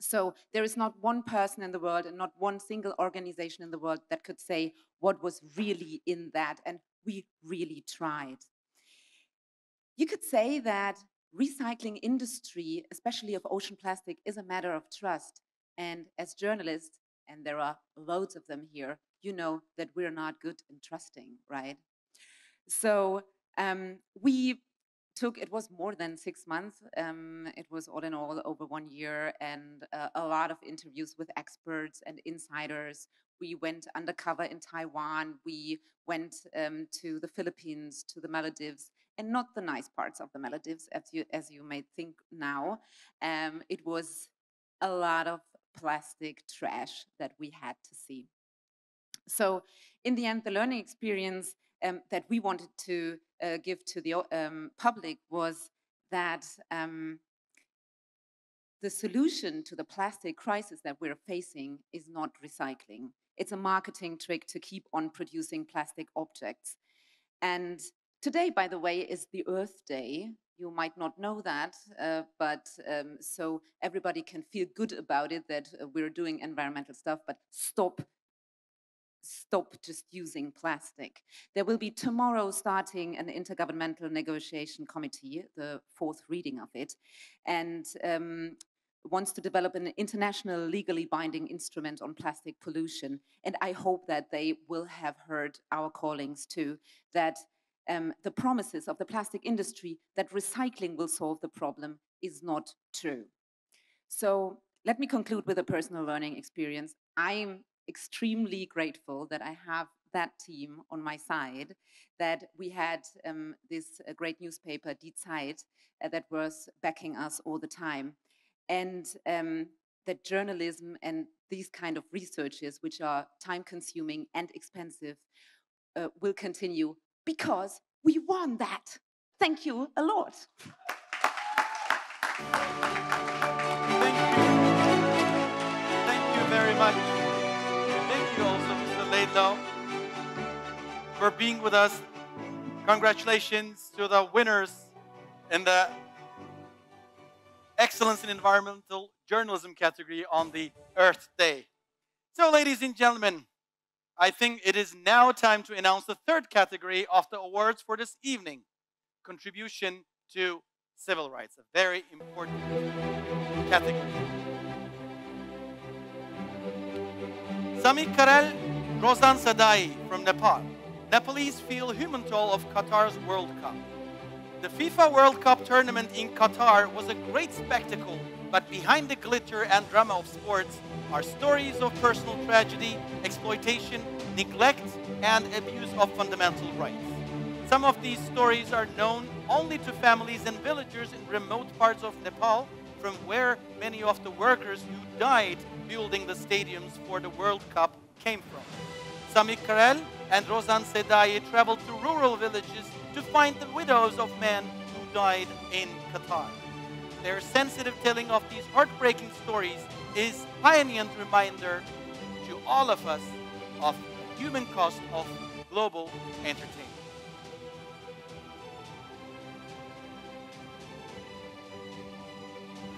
Speaker 12: So there is not one person in the world and not one single organization in the world that could say what was really in that, and we really tried. You could say that recycling industry, especially of ocean plastic, is a matter of trust. And as journalists, and there are loads of them here, you know that we're not good in trusting, right? So it was more than 6 months. It was all in all over 1 year, and a lot of interviews with experts and insiders. We went undercover in Taiwan. We went to the Philippines, to the Maldives, and not the nice parts of the Maldives, as you may think now. It was a lot of plastic trash that we had to see. So in the end, the learning experience that we wanted to give to the public was that the solution to the plastic crisis that we're facing is not recycling. It's a marketing trick to keep on producing plastic objects. And today, by the way, is the Earth Day. You might not know that, but so everybody can feel good about it, that we're doing environmental stuff, but stop stop just using plastic. There will be tomorrow starting an intergovernmental negotiation committee, the fourth reading of it, and wants to develop an international legally binding instrument on plastic pollution. And I hope that they will have heard our callings too, that the promises of the plastic industry that recycling will solve the problem is not true. So let me conclude with a personal learning experience. I'm extremely grateful that I have that team on my side, that we had this great newspaper, Die Zeit, that was backing us all the time. And that journalism and these kind of researches, which are time-consuming and expensive, will continue because we won that. Thank you a lot.
Speaker 1: Thank you very much. Thank you also, Mr. Laidlaw, for being with us. Congratulations to the winners in the Excellence in Environmental Journalism category on the Earth Day. So, ladies and gentlemen, I think it is now time to announce the third category of the awards for this evening, Contribution to Civil Rights, a very important category. Sami Karel Rozan Sadai from Nepal. Nepalese feel human toll of Qatar's World Cup. The FIFA World Cup tournament in Qatar was a great spectacle, but behind the glitter and drama of sports are stories of personal tragedy, exploitation, neglect, and abuse of fundamental rights. Some of these stories are known only to families and villagers in remote parts of Nepal, from where many of the workers who died building the stadiums for the World Cup came from. Sami Karel and Rozan Sedai traveled to rural villages to find the widows of men who died in Qatar. Their sensitive telling of these heartbreaking stories is a poignant reminder to all of us of the human cost of global entertainment.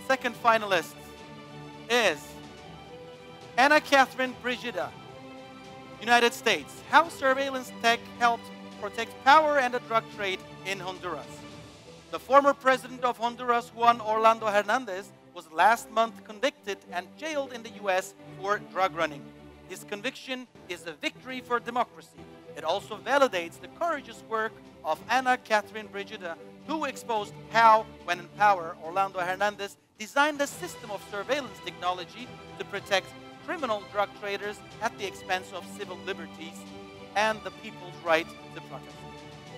Speaker 1: The second finalist is Anna Catherine Brigida, United States. How surveillance tech helped protect power and the drug trade in Honduras. The former president of Honduras, Juan Orlando Hernandez, was last month convicted and jailed in the US for drug running. His conviction is a victory for democracy. It also validates the courageous work of Anna Catherine Brigida, who exposed how, when in power, Orlando Hernandez designed a system of surveillance technology to protect criminal drug traders at the expense of civil liberties and the people's right to protest.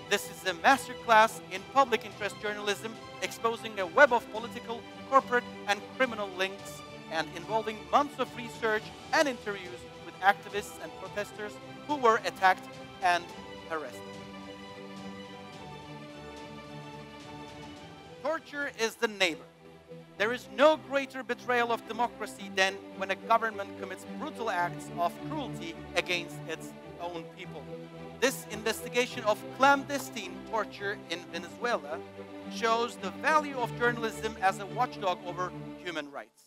Speaker 1: This is a masterclass in public interest journalism, exposing a web of political, corporate, and criminal links, and involving months of research and interviews with activists and protesters who were attacked and arrested. Torture is the neighbor. There is no greater betrayal of democracy than when a government commits brutal acts of cruelty against its own people. This investigation of clandestine torture in Venezuela shows the value of journalism as a watchdog over human rights.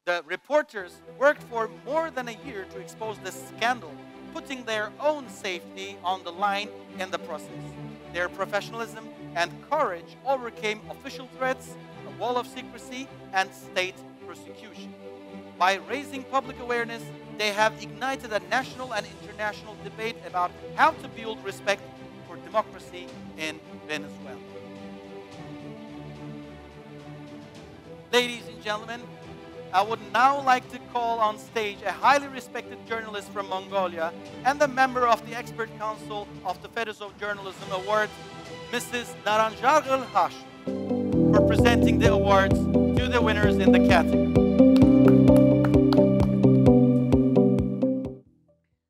Speaker 1: The reporters worked for more than a year to expose this scandal, putting their own safety on the line in the process. Their professionalism and courage overcame official threats, a wall of secrecy, and state persecution. By raising public awareness, they have ignited a national and international debate about how to build respect for democracy in Venezuela. Ladies and gentlemen, I would now like to call on stage a highly respected journalist from Mongolia and the member of the Expert Council of the Fetisov Journalism Awards, Mrs. Naranjargul Hash, for presenting the awards to the winners in the category.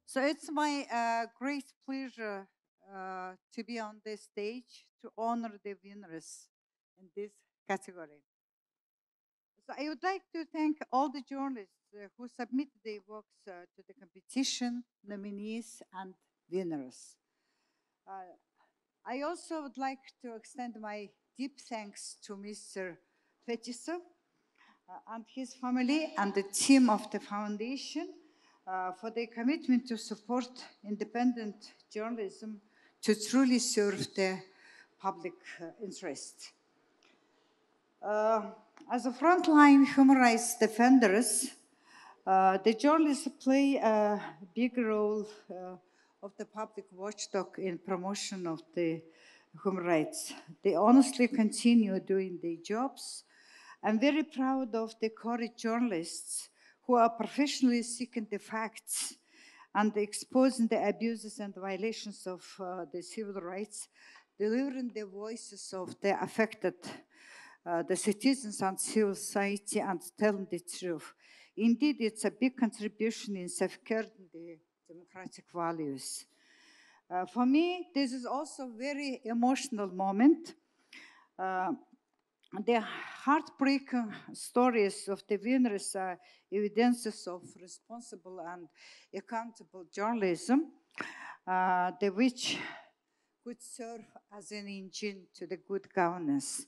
Speaker 13: So it's my great pleasure to be on this stage to honor the winners in this category. So I would like to thank all the journalists who submitted their works to the competition, nominees, and winners. I also would like to extend my deep thanks to Mr. Fetisov and his family and the team of the foundation for their commitment to support independent journalism to truly serve the public interest. As a frontline human rights defenders, the journalists play a big role of the public watchdog in promotion of the human rights. They honestly continue doing their jobs. I'm very proud of the courage journalists who are professionally seeking the facts and exposing the abuses and violations of the civil rights, delivering the voices of the affected, the citizens and civil society, and telling the truth. Indeed, it's a big contribution in safeguarding the democratic values. For me, this is also a very emotional moment. The heartbreaking stories of the winners are evidences of responsible and accountable journalism, which could serve as an engine to the good governance.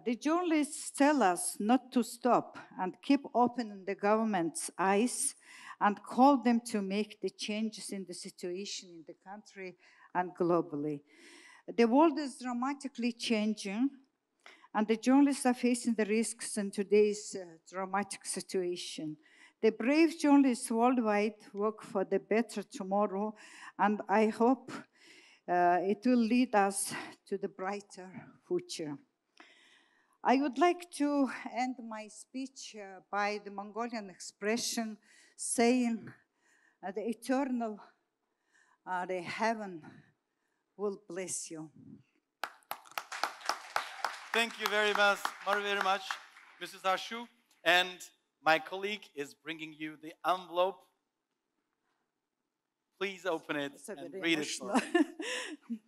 Speaker 13: The journalists tell us not to stop and keep opening the government's eyes and call them to make the changes in the situation in the country and globally. The world is dramatically changing, and the journalists are facing the risks in today's dramatic situation. The brave journalists worldwide work for the better tomorrow, and I hope it will lead us to the brighter future. I would like to end my speech by the Mongolian expression saying, the eternal, the heaven will bless you.
Speaker 1: Thank you very much, Mrs. Ashu. And my colleague is bringing you the envelope. Please open it and read it for me.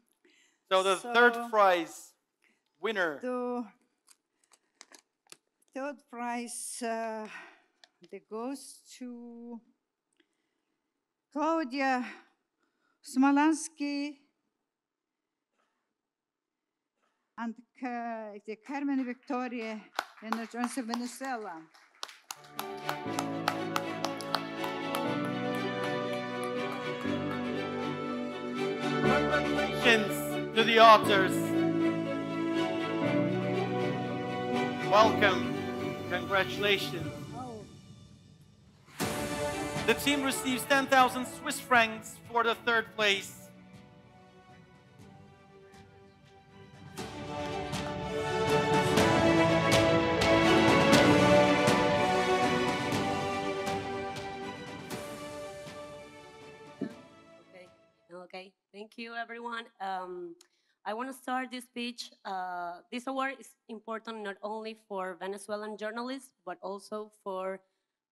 Speaker 1: So the third prize winner.
Speaker 13: The third prize that goes to Claudia Smolansky and the Carmen Victoria in Venezuela.
Speaker 1: Congratulations to the authors. Welcome. Congratulations. The team receives 10,000 Swiss francs for the third place.
Speaker 14: Okay, thank you, everyone. I want to start this speech. This award is important not only for Venezuelan journalists, but also for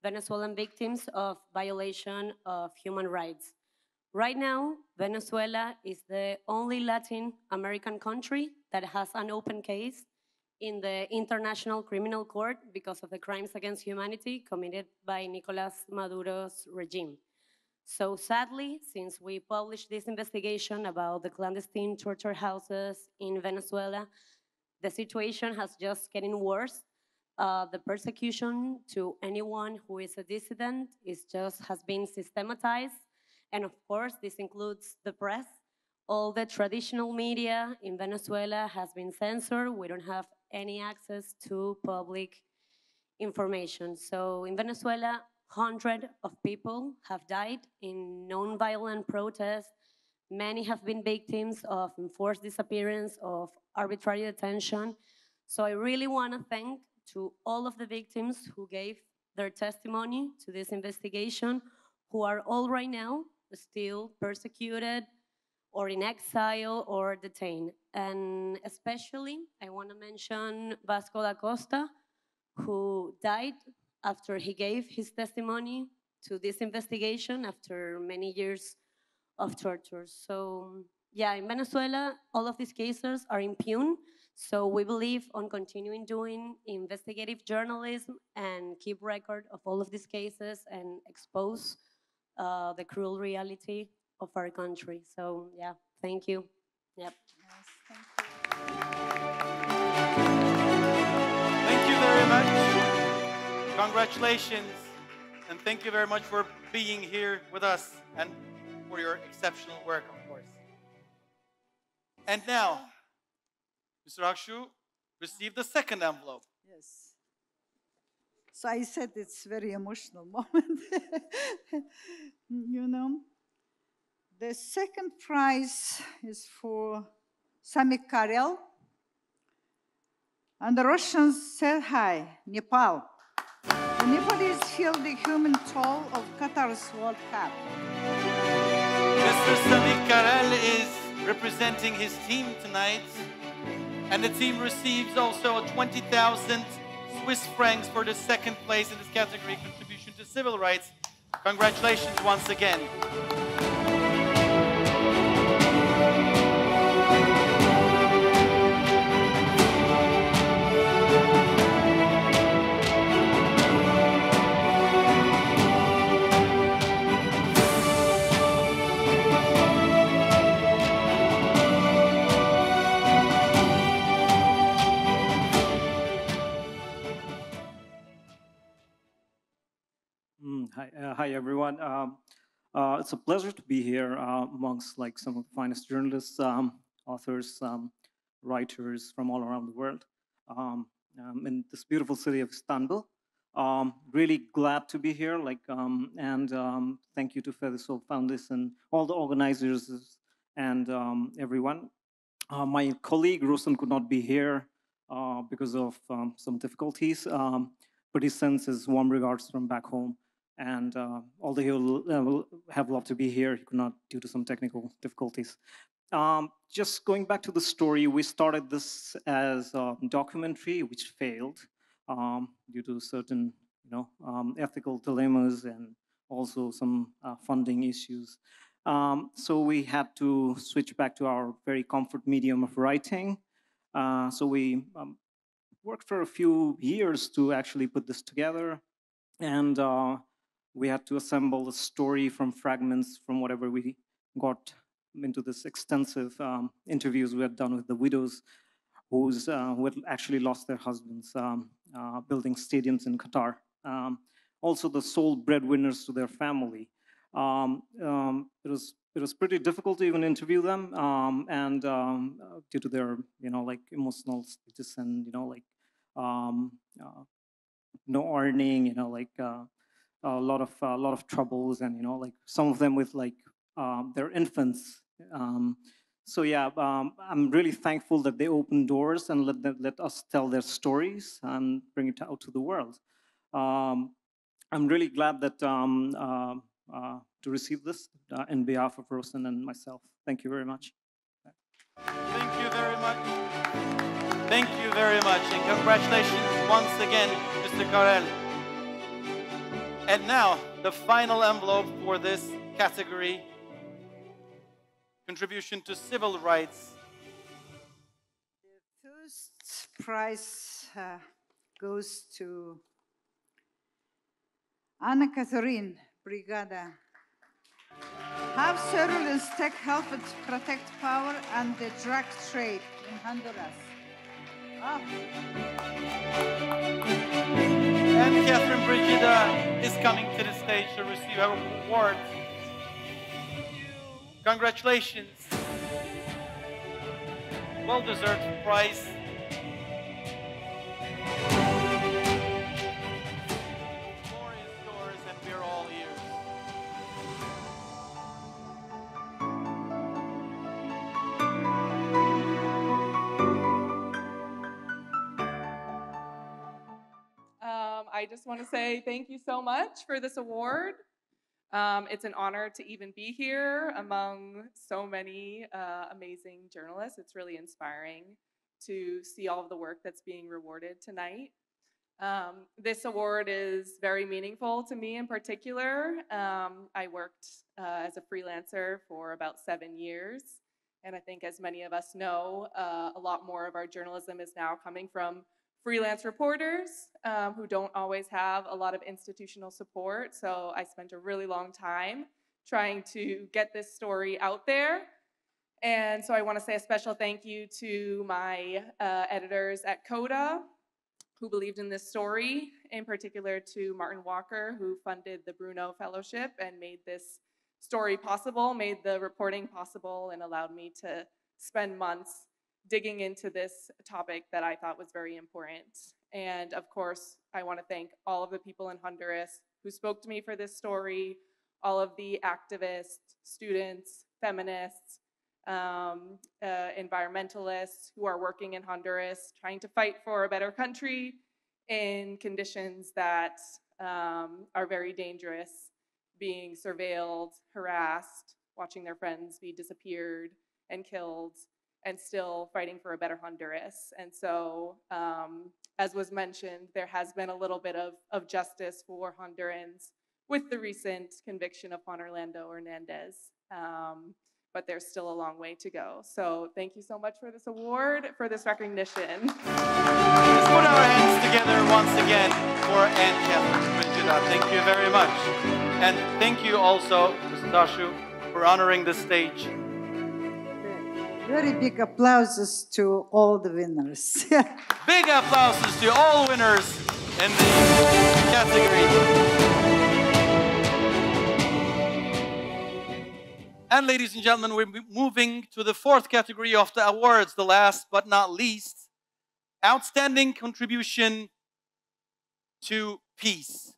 Speaker 14: Venezuelan victims of violation of human rights. Right now, Venezuela is the only Latin American country that has an open case in the International Criminal Court because of the crimes against humanity committed by Nicolas Maduro's regime. So sadly, since we published this investigation about the clandestine torture houses in Venezuela, the situation has just getting worse. The persecution to anyone who is a dissident has been systematized. And of course, this includes the press. All the traditional media in Venezuela has been censored. We don't have any access to public information. So in Venezuela, hundreds of people have died in non-violent protests. Many have been victims of enforced disappearance, of arbitrary detention. So I really want to thank to all of the victims who gave their testimony to this investigation, who are all right now still persecuted or in exile or detained. And especially, I want to mention Vasco da Costa, who died after he gave his testimony to this investigation after many years of torture. So yeah, in Venezuela, all of these cases are impugned. So we believe on continuing doing investigative journalism and keep record of all of these cases and expose the cruel reality of our country. So yeah, thank you. Yep.
Speaker 13: Yes, thank you.
Speaker 1: Thank you very much. Congratulations. And thank you very much for being here with us and for your exceptional work, of course. And now, Mr. Akshu received the second envelope.
Speaker 13: Yes. So I said it's a very emotional moment. You know, the second prize is for Samik Karel. And the Russians said hi, Nepal. The Nepalese feel the human toll of Qatar's World Cup.
Speaker 1: Mr. Samik Karel is representing his team tonight. And the team receives also 20,000 Swiss francs for the second place in this category, contribution to civil rights. Congratulations once again.
Speaker 15: Hi everyone. It's a pleasure to be here amongst like some of the finest journalists, authors, writers from all around the world in this beautiful city of Istanbul. Really glad to be here. And thank you to Fetisov Foundation, all the organizers, and everyone. My colleague Rosen could not be here because of some difficulties, but he sends his warm regards from back home. And although he will have loved to be here, he could not due to some technical difficulties. Just going back to the story, we started this as a documentary, which failed due to certain, ethical dilemmas and also some funding issues. So we had to switch back to our very comfort medium of writing. So we worked for a few years to actually put this together, and we had to assemble a story from fragments from whatever we got into this extensive interviews we had done with the widows who had actually lost their husbands building stadiums in Qatar. Also the sole breadwinners to their family. It was pretty difficult to even interview them, and due to their emotional status and no earning, a lot of troubles, and some of them with their infants. So yeah, I'm really thankful that they opened doors and let us tell their stories and bring it out to the world. I'm really glad that to receive this in behalf of Rosen and myself. Thank you very much.
Speaker 1: Thank you very much. Thank you very much, and congratulations once again, Mr. Karel. And now, the final envelope for this category, contribution to civil rights.
Speaker 13: The first prize goes to Anna Catherine Brigada. Have surveillance tech helped protect power and the drug trade in Honduras? Oh.
Speaker 1: And Catherine Brigida is coming to the stage to receive her award. Congratulations. Well-deserved prize. The floor is yours, and we're all ears.
Speaker 6: I just want to say thank you so much for this award. It's an honor to even be here among so many amazing journalists. It's really inspiring to see all of the work that's being rewarded tonight. This award is very meaningful to me in particular. I worked as a freelancer for about 7 years. And I think as many of us know, a lot more of our journalism is now coming from freelance reporters who don't always have a lot of institutional support. So I spent a really long time trying to get this story out there. And so I want to say a special thank you to my editors at CODA,
Speaker 16: who believed in this story, in particular to Martin Walker, who funded the Bruno Fellowship and made this story possible, made the reporting possible, and allowed me to spend months digging into this topic that I thought was very important. And of course, I want to thank all of the people in Honduras who spoke to me for this story, all of the activists, students, feminists, environmentalists who are working in Honduras, trying to fight for a better country in conditions that are very dangerous, being surveilled, harassed, watching their friends be disappeared and killed, and still fighting for a better Honduras. And so, as was mentioned, there has been a little bit of justice for Hondurans with the recent conviction of Juan Orlando Hernandez. But there's still a long way to go. So thank you so much for this award, for this recognition.
Speaker 1: Let's put our hands together once again for Anne Catherine. Thank you very much. And thank you also, Mr. Dashu, for honoring the stage.
Speaker 13: Very big applauses to all the winners.
Speaker 1: Big applauses to all winners in the category. And ladies and gentlemen, we're moving to the fourth category of the awards, the last but not least, outstanding contribution to peace.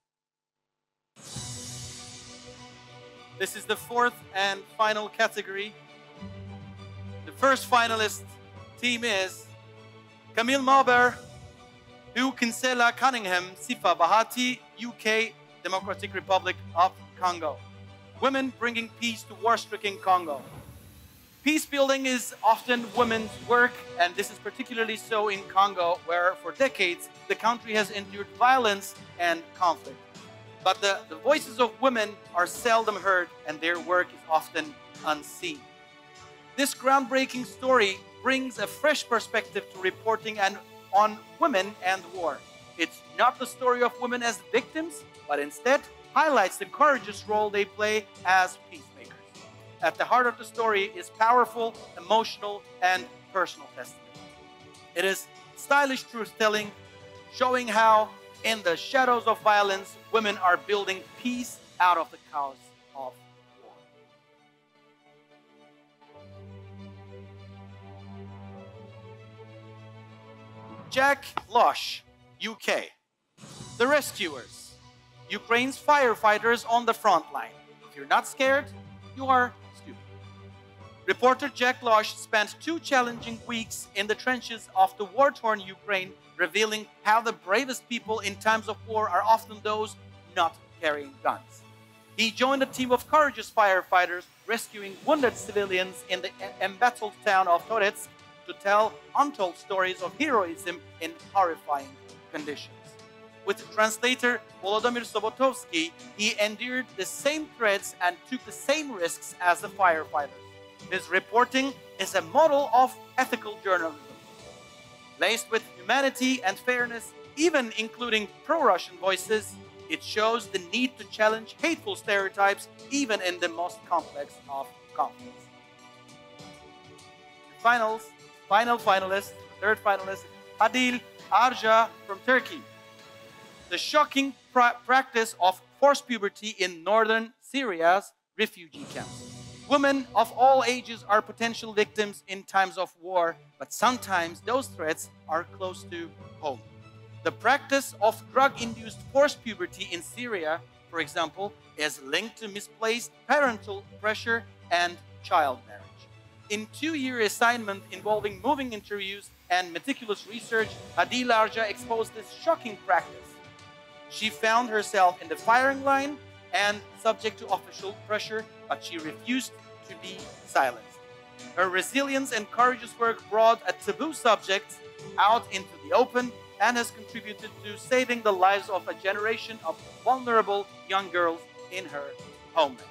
Speaker 1: This is the fourth and final category. The first finalist team is Camille Mauber, Hugh Kinsella Cunningham, Sifa Bahati, UK, Democratic Republic of Congo. Women bringing peace to war-stricken Congo. Peace building is often women's work, and this is particularly so in Congo, where for decades the country has endured violence and conflict. But the voices of women are seldom heard, and their work is often unseen. This groundbreaking story brings a fresh perspective to reporting on women and war. It's not the story of women as victims, but instead highlights the courageous role they play as peacemakers. At the heart of the story is powerful, emotional, and personal testimony. It is stylish truth-telling, showing how, in the shadows of violence, women are building peace out of the chaos of war. Jack Losh, UK. The Rescuers. Ukraine's firefighters on the front line. If you're not scared, you are stupid. Reporter Jack Losh spent 2 challenging weeks in the trenches of the war-torn Ukraine, revealing how the bravest people in times of war are often those not carrying guns. He joined a team of courageous firefighters rescuing wounded civilians in the embattled town of Toretsk to tell untold stories of heroism in horrifying conditions. With translator Volodymyr Sobotovsky, he endured the same threats and took the same risks as the firefighters. His reporting is a model of ethical journalism. Laced with humanity and fairness, even including pro-Russian voices, it shows the need to challenge hateful stereotypes even in the most complex of conflicts. Final finalist, third finalist, Adil Arja from Turkey. The shocking practice of forced puberty in northern Syria's refugee camps. Women of all ages are potential victims in times of war, but sometimes those threats are close to home. The practice of drug-induced forced puberty in Syria, for example, is linked to misplaced parental pressure and child marriage. In 2-year assignment involving moving interviews and meticulous research, Adil Arja exposed this shocking practice. She found herself in the firing line and subject to official pressure, but she refused to be silenced. Her resilience and courageous work brought a taboo subject out into the open and has contributed to saving the lives of a generation of vulnerable young girls in her homeland.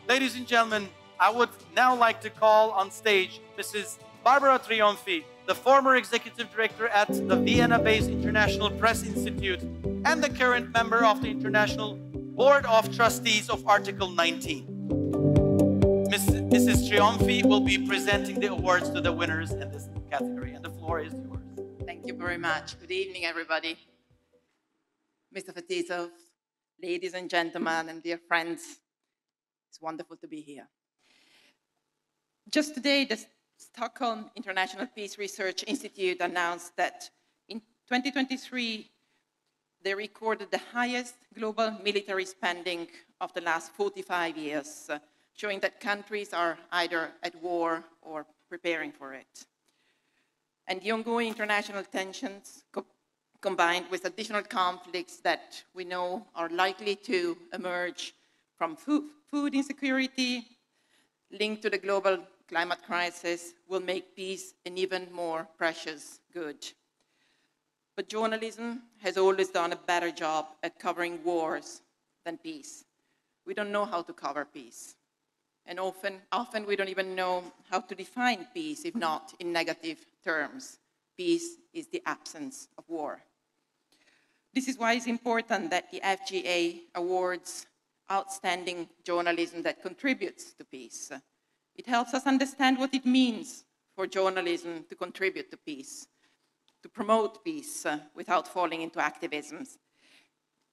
Speaker 1: Ladies and gentlemen, I would now like to call on stage Mrs. Barbara Trionfi, the former executive director at the Vienna-based International Press Institute and the current member of the International Board of Trustees of Article 19. Mrs. Trionfi will be presenting the awards to the winners in this category, and the floor is yours.
Speaker 17: Thank you very much. Good evening, everybody. Mr. Fetisov, ladies and gentlemen, and dear friends, it's wonderful to be here. Just today, the Stockholm International Peace Research Institute announced that in 2023, they recorded the highest global military spending of the last 45 years, showing that countries are either at war or preparing for it. And the ongoing international tensions combined with additional conflicts that we know are likely to emerge from food insecurity linked to the global climate crisis will make peace an even more precious good. But journalism has always done a better job at covering wars than peace. We don't know how to cover peace. And often we don't even know how to define peace, if not in negative terms. Peace is the absence of war. This is why it's important that the FJA awards outstanding journalism that contributes to peace. It helps us understand what it means for journalism to contribute to peace, to promote peace without falling into activisms.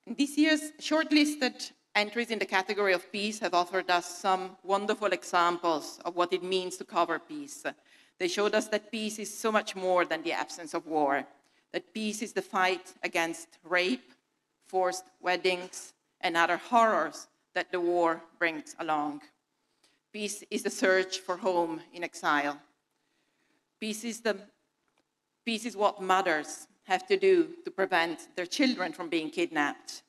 Speaker 17: And this year's shortlisted entries in the category of peace have offered us some wonderful examples of what it means to cover peace. They showed us that peace is so much more than the absence of war, that peace is the fight against rape, forced weddings, and other horrors that the war brings along. Peace is the search for home in exile. Peace is what mothers have to do to prevent their children from being kidnapped.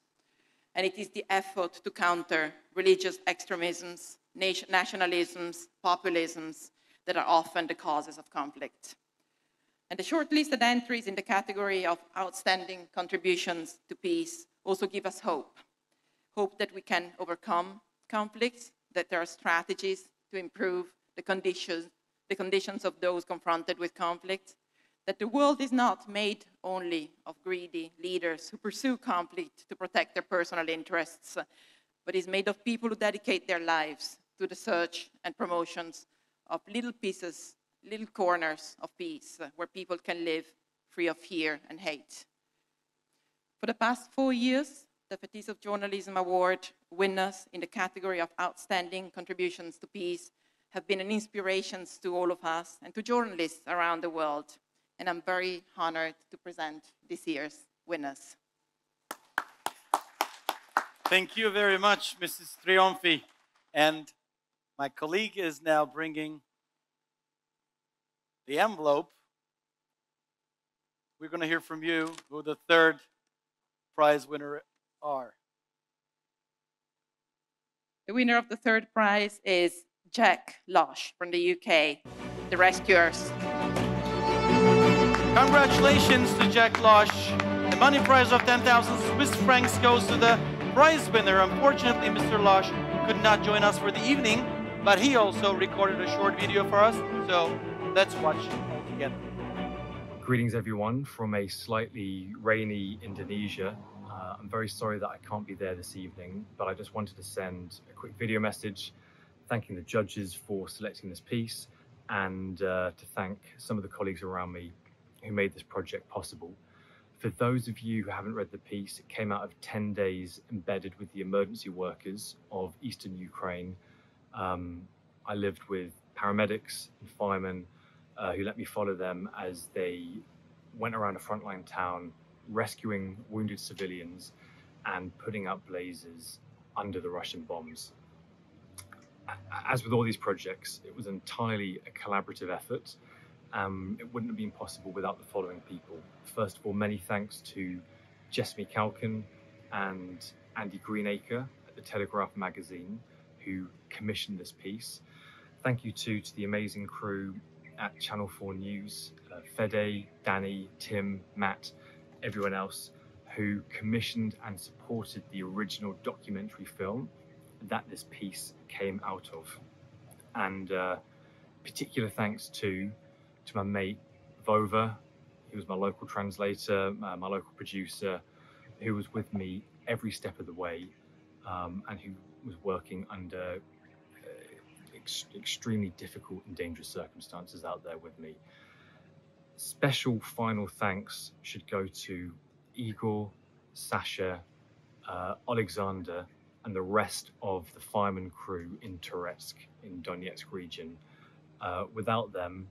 Speaker 17: And it is the effort to counter religious extremisms, nationalisms, populisms that are often the causes of conflict. And the shortlisted entries in the category of outstanding contributions to peace also give us hope. Hope that we can overcome conflicts, that there are strategies to improve the conditions of those confronted with conflict, that the world is not made only of greedy leaders who pursue conflict to protect their personal interests, but is made of people who dedicate their lives to the search and promotions of little pieces, little corners of peace where people can live free of fear and hate. For the past 4 years, the Fetisov Journalism Award winners in the category of outstanding contributions to peace have been an inspiration to all of us and to journalists around the world. And I'm very honored to present this year's winners.
Speaker 1: Thank you very much, Mrs. Triomfi. And my colleague is now bringing the envelope. We're going to hear from you who the third prize winner are.
Speaker 17: The winner of the third prize is Jack Losh from the UK, the rescuers.
Speaker 1: Congratulations to Jack Losh. The money prize of 10,000 Swiss francs goes to the prize winner. Unfortunately, Mr. Losh could not join us for the evening, but he also recorded a short video for us, so let's watch it all together.
Speaker 18: Greetings, everyone, from a slightly rainy Indonesia. I'm very sorry that I can't be there this evening, but I just wanted to send a quick video message thanking the judges for selecting this piece and to thank some of the colleagues around me who made this project possible. For those of you who haven't read the piece, it came out of 10 days embedded with the emergency workers of Eastern Ukraine. I lived with paramedics and firemen who let me follow them as they went around a frontline town, rescuing wounded civilians and putting out blazes under the Russian bombs. As with all these projects, it was entirely a collaborative effort. It wouldn't have been possible without the following people. First of all, many thanks to Jessamy Kalkin and Andy Greenacre at the Telegraph magazine who commissioned this piece. Thank you too to the amazing crew at Channel 4 News, Fede, Danny, Tim, Matt, everyone else who commissioned and supported the original documentary film that this piece came out of. And particular thanks to my mate Vova, who was my local translator, my local producer, who was with me every step of the way and who was working under extremely difficult and dangerous circumstances out there with me. Special final thanks should go to Igor, Sasha, Alexander, and the rest of the fireman crew in Toretsk in Donetsk region. Without them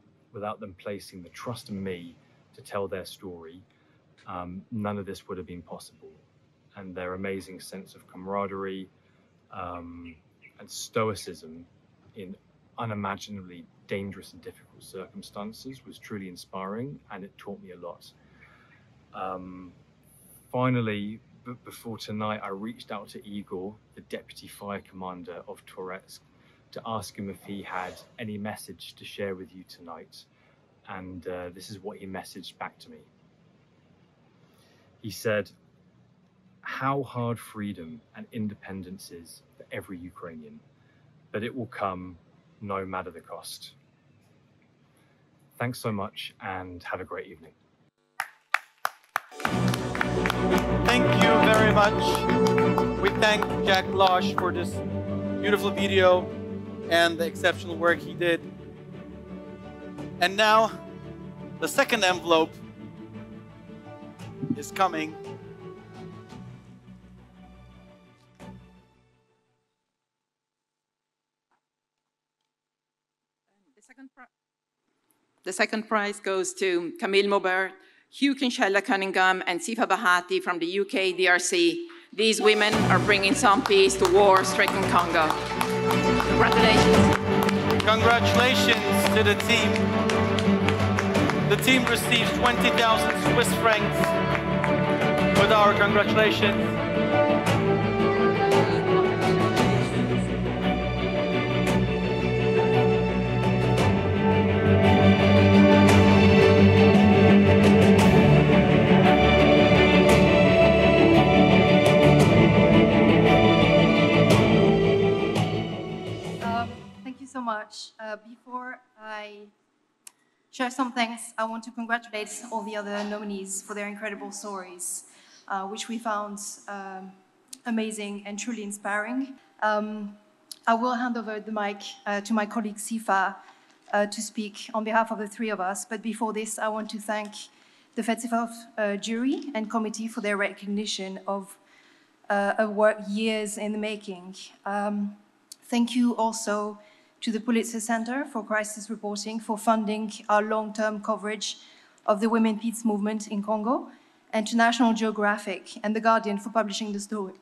Speaker 18: placing the trust in me to tell their story, none of this would have been possible. And their amazing sense of camaraderie and stoicism in unimaginably dangerous and difficult circumstances was truly inspiring, and it taught me a lot. Finally, before tonight, I reached out to Igor, the Deputy Fire Commander of Toretsk, to ask him if he had any message to share with you tonight. And this is what he messaged back to me. He said, "How hard freedom and independence is for every Ukrainian, but it will come no matter the cost." Thanks so much and have a great evening.
Speaker 1: Thank you very much. We thank Jack Losh for this beautiful video and the exceptional work he did. And now, the second envelope is coming.
Speaker 17: The second prize goes to Camille Maubert, Hugh Kinshalla Cunningham, and Sifa Bahati from the UK DRC. These women are bringing some peace to war-stricken Congo. Congratulations.
Speaker 1: Congratulations to the team. The team receives 20,000 Swiss francs with our congratulations.
Speaker 19: Thank you so much. Before I share some thanks, I want to congratulate all the other nominees for their incredible stories, which we found amazing and truly inspiring. I will hand over the mic to my colleague Sifa to speak on behalf of the three of us. But before this, I want to thank the Fetisov jury and committee for their recognition of a work years in the making. Thank you also to the Pulitzer Center for Crisis Reporting for funding our long-term coverage of the Women Peace Movement in Congo, and to National Geographic and The Guardian for publishing the story.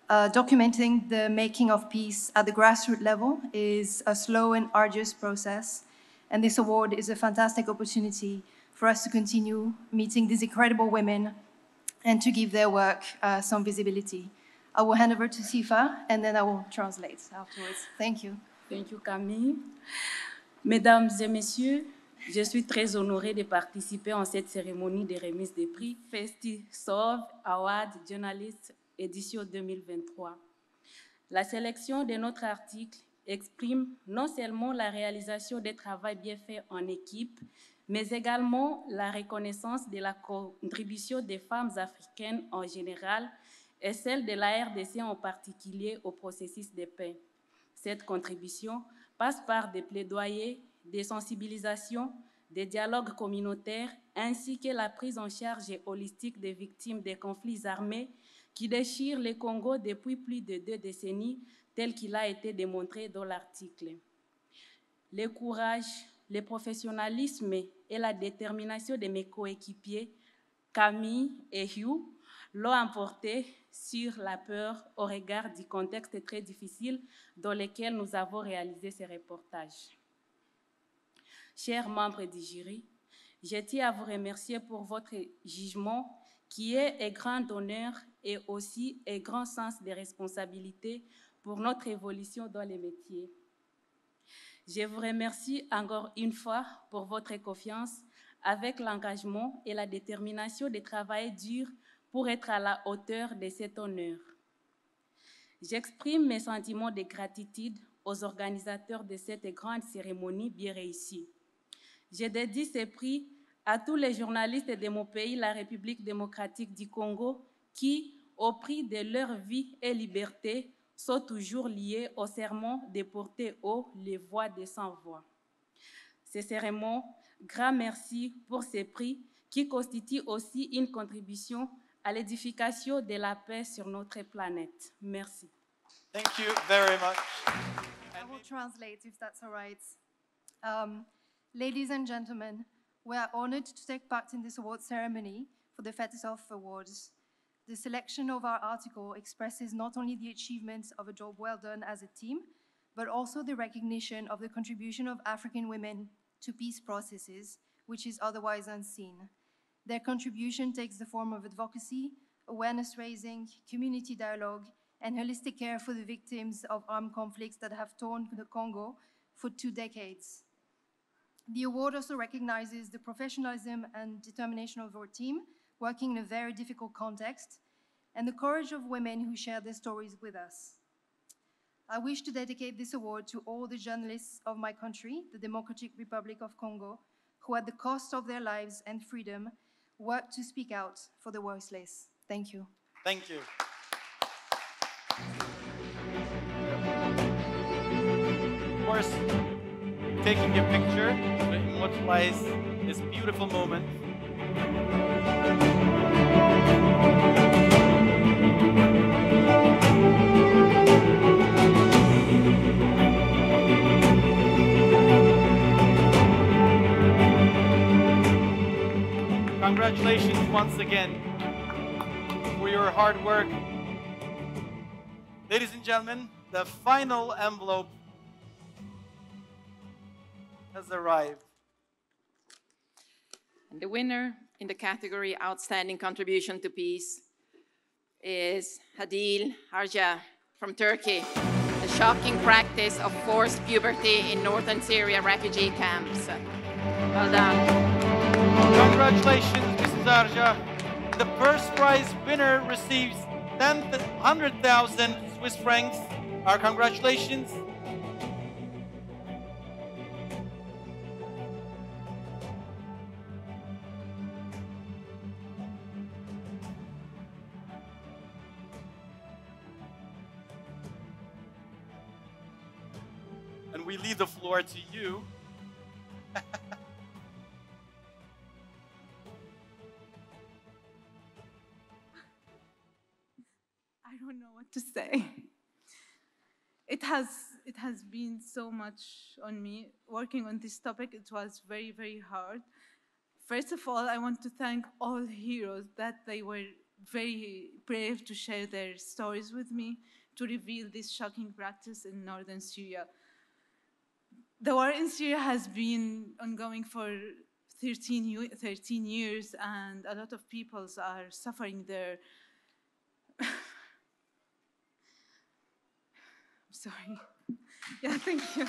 Speaker 19: Documenting the making of peace at the grassroots level is a slow and arduous process, and this award is a fantastic opportunity for us to continue meeting these incredible women and to give their work some visibility. I will hand over to Sifa, and then I will translate afterwards. Thank you.
Speaker 20: Thank you, Camille. Mesdames et messieurs, je suis très honorée de participer en cette cérémonie de remise des prix Fetisov Awards Journalist édition 2023. La sélection de notre article exprime non seulement la réalisation des travaux bien faits en équipe, mais également la reconnaissance de la contribution des femmes africaines en général et celle de la RDC en particulier au processus de paix. Cette contribution passe par des plaidoyers, des sensibilisations, des dialogues communautaires, ainsi que la prise en charge holistique des victimes des conflits armés qui déchirent le Congo depuis plus de 2 décennies, tel qu'il a été démontré dans l'article. Le courage, le professionnalisme et la détermination de mes coéquipiers, Camille et Hugh, l'ont emporté sur la peur au regard du contexte très difficile dans lequel nous avons réalisé ces reportages. Chers membres du jury, je tiens à vous remercier pour votre jugement qui est un grand honneur et aussi un grand sens de responsabilité pour notre évolution dans les métiers. Je vous remercie encore une fois pour votre confiance avec l'engagement et la détermination de travailler dur pour être à la hauteur de cet honneur. J'exprime mes sentiments de gratitude aux organisateurs de cette grande cérémonie bien réussie. Je dédie ces prix à tous les journalistes de mon pays, la République démocratique du Congo, qui, au prix de leur vie et liberté, sont toujours liés au serment de porter haut les voix des sans-voix. Sincèrement, grand merci pour ces prix qui constituent aussi une contribution à l'édification de la paix sur notre planète. Merci.
Speaker 1: Thank you very much.
Speaker 19: I will translate if that's all right. Ladies and gentlemen, we are honored to take part in this award ceremony for the Fetisov Awards. The selection of our article expresses not only the achievements of a job well done as a team, but also the recognition of the contribution of African women to peace processes, which is otherwise unseen. Their contribution takes the form of advocacy, awareness raising, community dialogue, and holistic care for the victims of armed conflicts that have torn the Congo for 2 decades. The award also recognizes the professionalism and determination of our team, working in a very difficult context, and the courage of women who share their stories with us. I wish to dedicate this award to all the journalists of my country, the Democratic Republic of Congo, who at the cost of their lives and freedom work to speak out for the voiceless. Thank you.
Speaker 1: Thank you. Of course, taking a picture to immortalize this beautiful moment. Congratulations once again for your hard work. Ladies and gentlemen, the final envelope has arrived.
Speaker 17: And the winner in the category Outstanding Contribution to Peace is Hadil Harja from Turkey. The shocking practice of forced puberty in northern Syria refugee camps. Well done.
Speaker 1: Congratulations, Mrs. Harja. The purse prize winner receives 100,000 Swiss francs. Our congratulations. And we leave the floor to you.
Speaker 21: I don't know what to say. It has been so much on me working on this topic. It was very, very hard. First of all, I want to thank all heroes that they were very brave to share their stories with me, to reveal this shocking practice in northern Syria. The war in Syria has been ongoing for 13 years, and a lot of people are suffering there. I'm sorry. Yeah, thank you.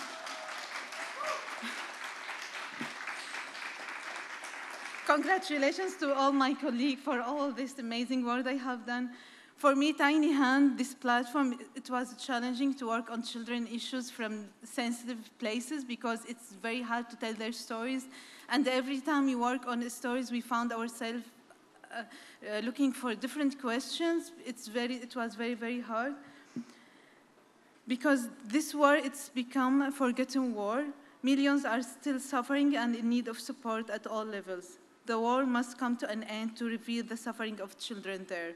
Speaker 21: Congratulations to all my colleagues for all this amazing work they have done. For me, Tiny Hand, this platform, it was challenging to work on children issues from sensitive places because it's very hard to tell their stories. And every time we work on the stories, we found ourselves looking for different questions. It was very, very hard. Because this war, it's become a forgotten war. Millions are still suffering and in need of support at all levels. The war must come to an end to reveal the suffering of children there.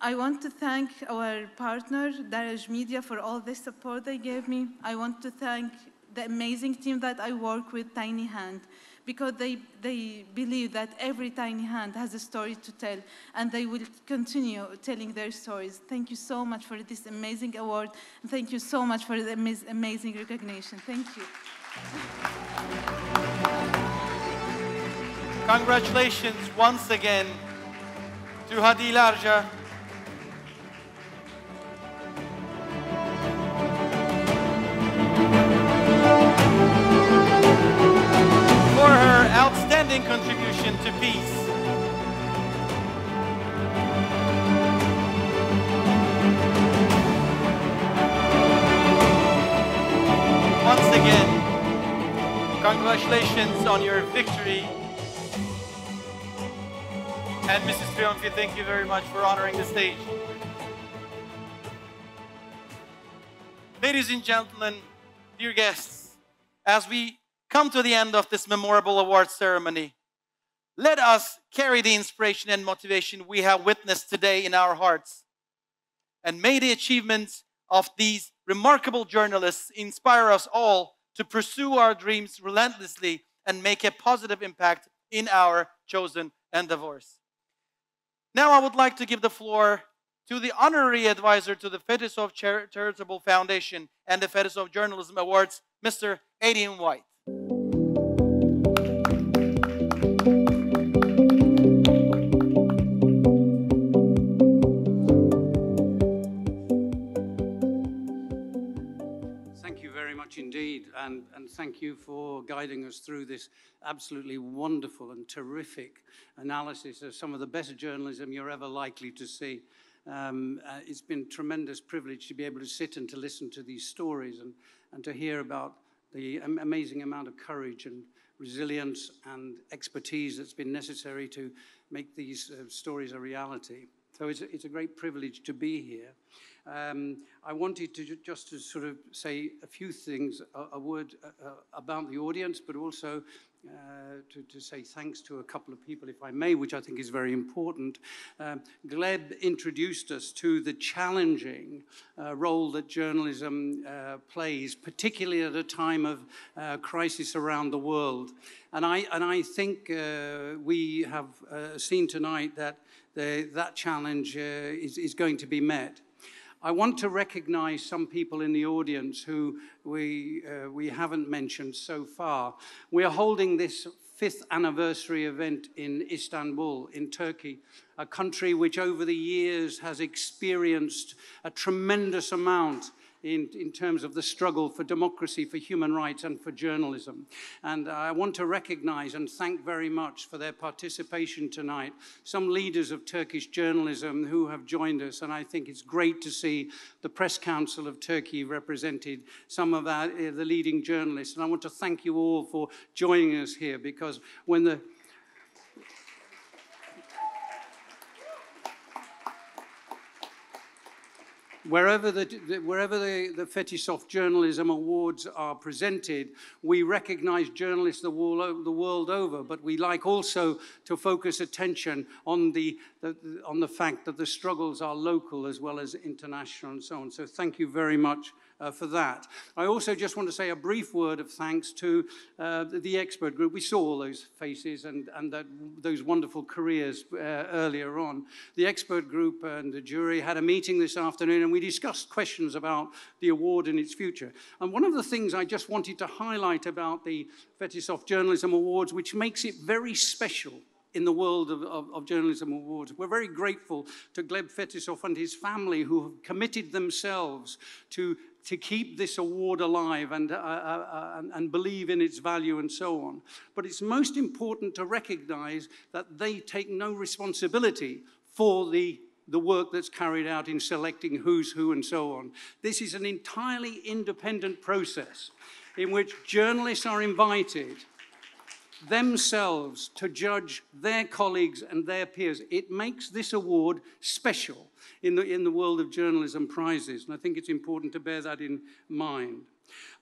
Speaker 21: I want to thank our partner, Dreier Media, for all the support they gave me. I want to thank the amazing team that I work with, Tiny Hand, because they believe that every tiny hand has a story to tell, and they will continue telling their stories. Thank you so much for this amazing award, and thank you so much for the amazing recognition. Thank you.
Speaker 1: Congratulations once again to Hadil Harja. For her outstanding contribution to peace. Once again, congratulations on your victory. And Mrs. Triumphi, thank you very much for honoring the stage. Ladies and gentlemen, dear guests, as we come to the end of this memorable award ceremony. Let us carry the inspiration and motivation we have witnessed today in our hearts. And may the achievements of these remarkable journalists inspire us all to pursue our dreams relentlessly and make a positive impact in our chosen endeavors. Now I would like to give the floor to the honorary advisor to the Fetisov Charitable Foundation and the Fetisov Journalism Awards, Mr. Adrian White.
Speaker 2: Thank you very much indeed, and thank you for guiding us through this absolutely wonderful and terrific analysis of some of the best journalism you're ever likely to see. It's been a tremendous privilege to be able to sit and to listen to these stories and to hear about the amazing amount of courage and resilience and expertise that's been necessary to make these stories a reality. So it's a great privilege to be here. I wanted to just to sort of say a few things, a word about the audience, but also to say thanks to a couple of people, if I may, which I think is very important. Gleb introduced us to the challenging role that journalism plays, particularly at a time of crisis around the world. And I think we have seen tonight that that challenge is going to be met. I want to recognize some people in the audience who we haven't mentioned so far. We are holding this 5th anniversary event in Istanbul, in Turkey, a country which over the years has experienced a tremendous amount in terms of the struggle for democracy, for human rights, and for journalism. And I want to recognize and thank very much for their participation tonight, some leaders of Turkish journalism who have joined us, and I think it's great to see the Press Council of Turkey represented, some of the leading journalists. And I want to thank you all for joining us here, because when the Wherever the Fetisov Journalism Awards are presented, we recognize journalists the world over, but we like also to focus attention on the fact that the struggles are local as well as international and so on. So thank you very much for that. I also just want to say a brief word of thanks to the expert group. We saw all those faces and those wonderful careers earlier on. The expert group and the jury had a meeting this afternoon, and we discussed questions about the award and its future. And one of the things I just wanted to highlight about the Fetisov Journalism Awards, which makes it very special in the world of journalism awards. We're very grateful to Gleb Fetisov and his family, who have committed themselves to keep this award alive and believe in its value and so on. But it's most important to recognize that they take no responsibility for the work that's carried out in selecting who's who and so on. This is an entirely independent process in which journalists are invited themselves to judge their colleagues and their peers. It makes this award special in the world of journalism prizes, and I think it's important to bear that in mind.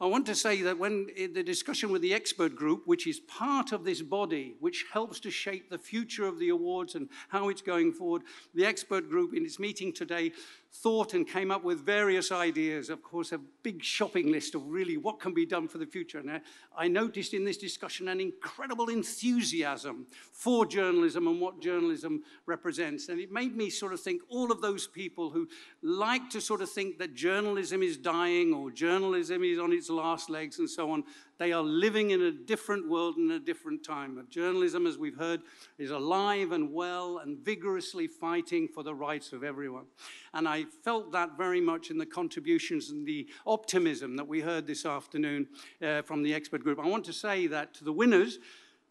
Speaker 2: I want to say that when in the discussion with the expert group, which is part of this body, which helps to shape the future of the awards and how it's going forward, the expert group in its meeting today thought and came up with various ideas, of course, a big shopping list of really what can be done for the future. And I noticed in this discussion an incredible enthusiasm for journalism and what journalism represents. And it made me sort of think all of those people who like to sort of think that journalism is dying or journalism is on its last legs and so on, they are living in a different world and a different time. Journalism, as we've heard, is alive and well and vigorously fighting for the rights of everyone. And I felt that very much in the contributions and the optimism that we heard this afternoon from the expert group. I want to say that to the winners,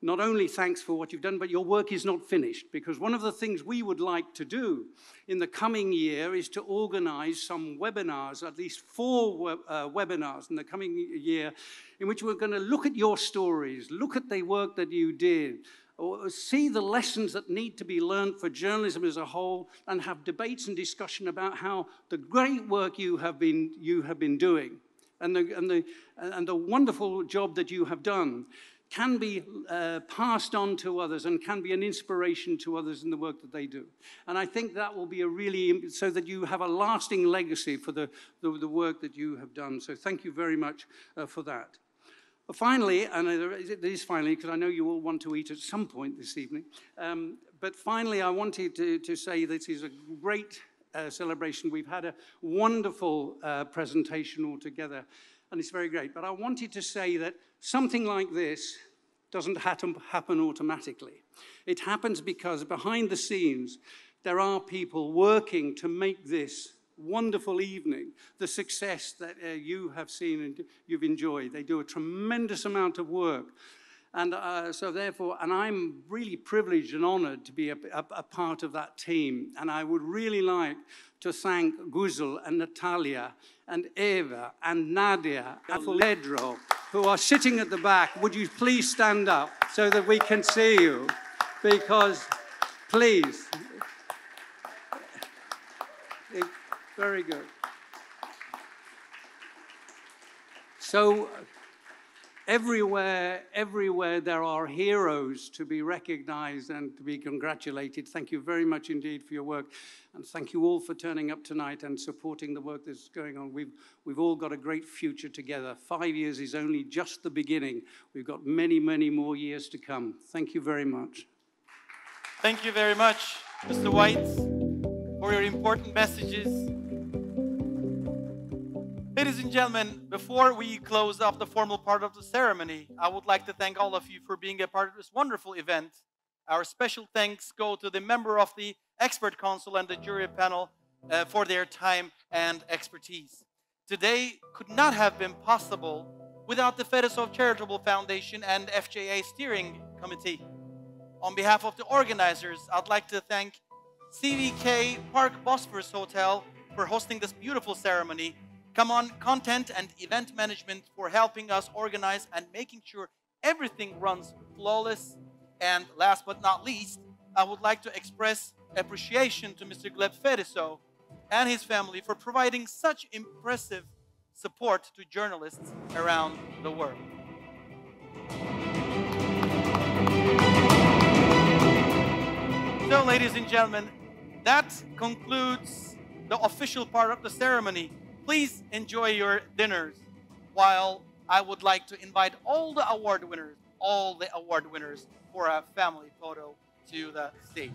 Speaker 2: not only thanks for what you've done, but your work is not finished, because one of the things we would like to do in the coming year is to organize some webinars, at least 4 webinars in the coming year, in which we're going to look at your stories, look at the work that you did, or see the lessons that need to be learned for journalism as a whole, and have debates and discussion about how the great work you have been doing and the wonderful job that you have done can be passed on to others and can be an inspiration to others in the work that they do. And I think that will be a really, so that you have a lasting legacy for the work that you have done. So thank you very much for that. Finally, and it is finally, because I know you all want to eat at some point this evening, but finally I wanted to say this is a great celebration. We've had a wonderful presentation altogether, and it's very great. But I wanted to say that something like this doesn't happen automatically. It happens because behind the scenes, there are people working to make this wonderful evening the success that you have seen and you've enjoyed. They do a tremendous amount of work. And so therefore, and I'm really privileged and honored to be a part of that team. And I would really like to thank Guzul and Natalia and Eva and Nadia and Ledro, who are sitting at the back. Would you please stand up so that we can see you? Because, please. Very good. So, everywhere there are heroes to be recognized and to be congratulated. Thank you very much indeed for your work. And thank you all for turning up tonight and supporting the work that's going on. We've all got a great future together. 5 years is only just the beginning. We've got many, many more years to come. Thank you very much.
Speaker 1: Thank you very much, Mr. White, for your important messages. Ladies and gentlemen, before we close off the formal part of the ceremony, I would like to thank all of you for being a part of this wonderful event. Our special thanks go to the member of the Expert Council and the jury panel for their time and expertise. Today could not have been possible without the Fetisov Charitable Foundation and FJA Steering Committee. On behalf of the organizers, I'd like to thank CVK Park Bosphorus Hotel for hosting this beautiful ceremony, Come On Content and Event Management for helping us organize and making sure everything runs flawless. And last but not least, I would like to express appreciation to Mr. Gleb Fetisov and his family for providing such impressive support to journalists around the world. So, ladies and gentlemen, that concludes the official part of the ceremony. Please enjoy your dinners, while I would like to invite all the award winners for a family photo to the stage.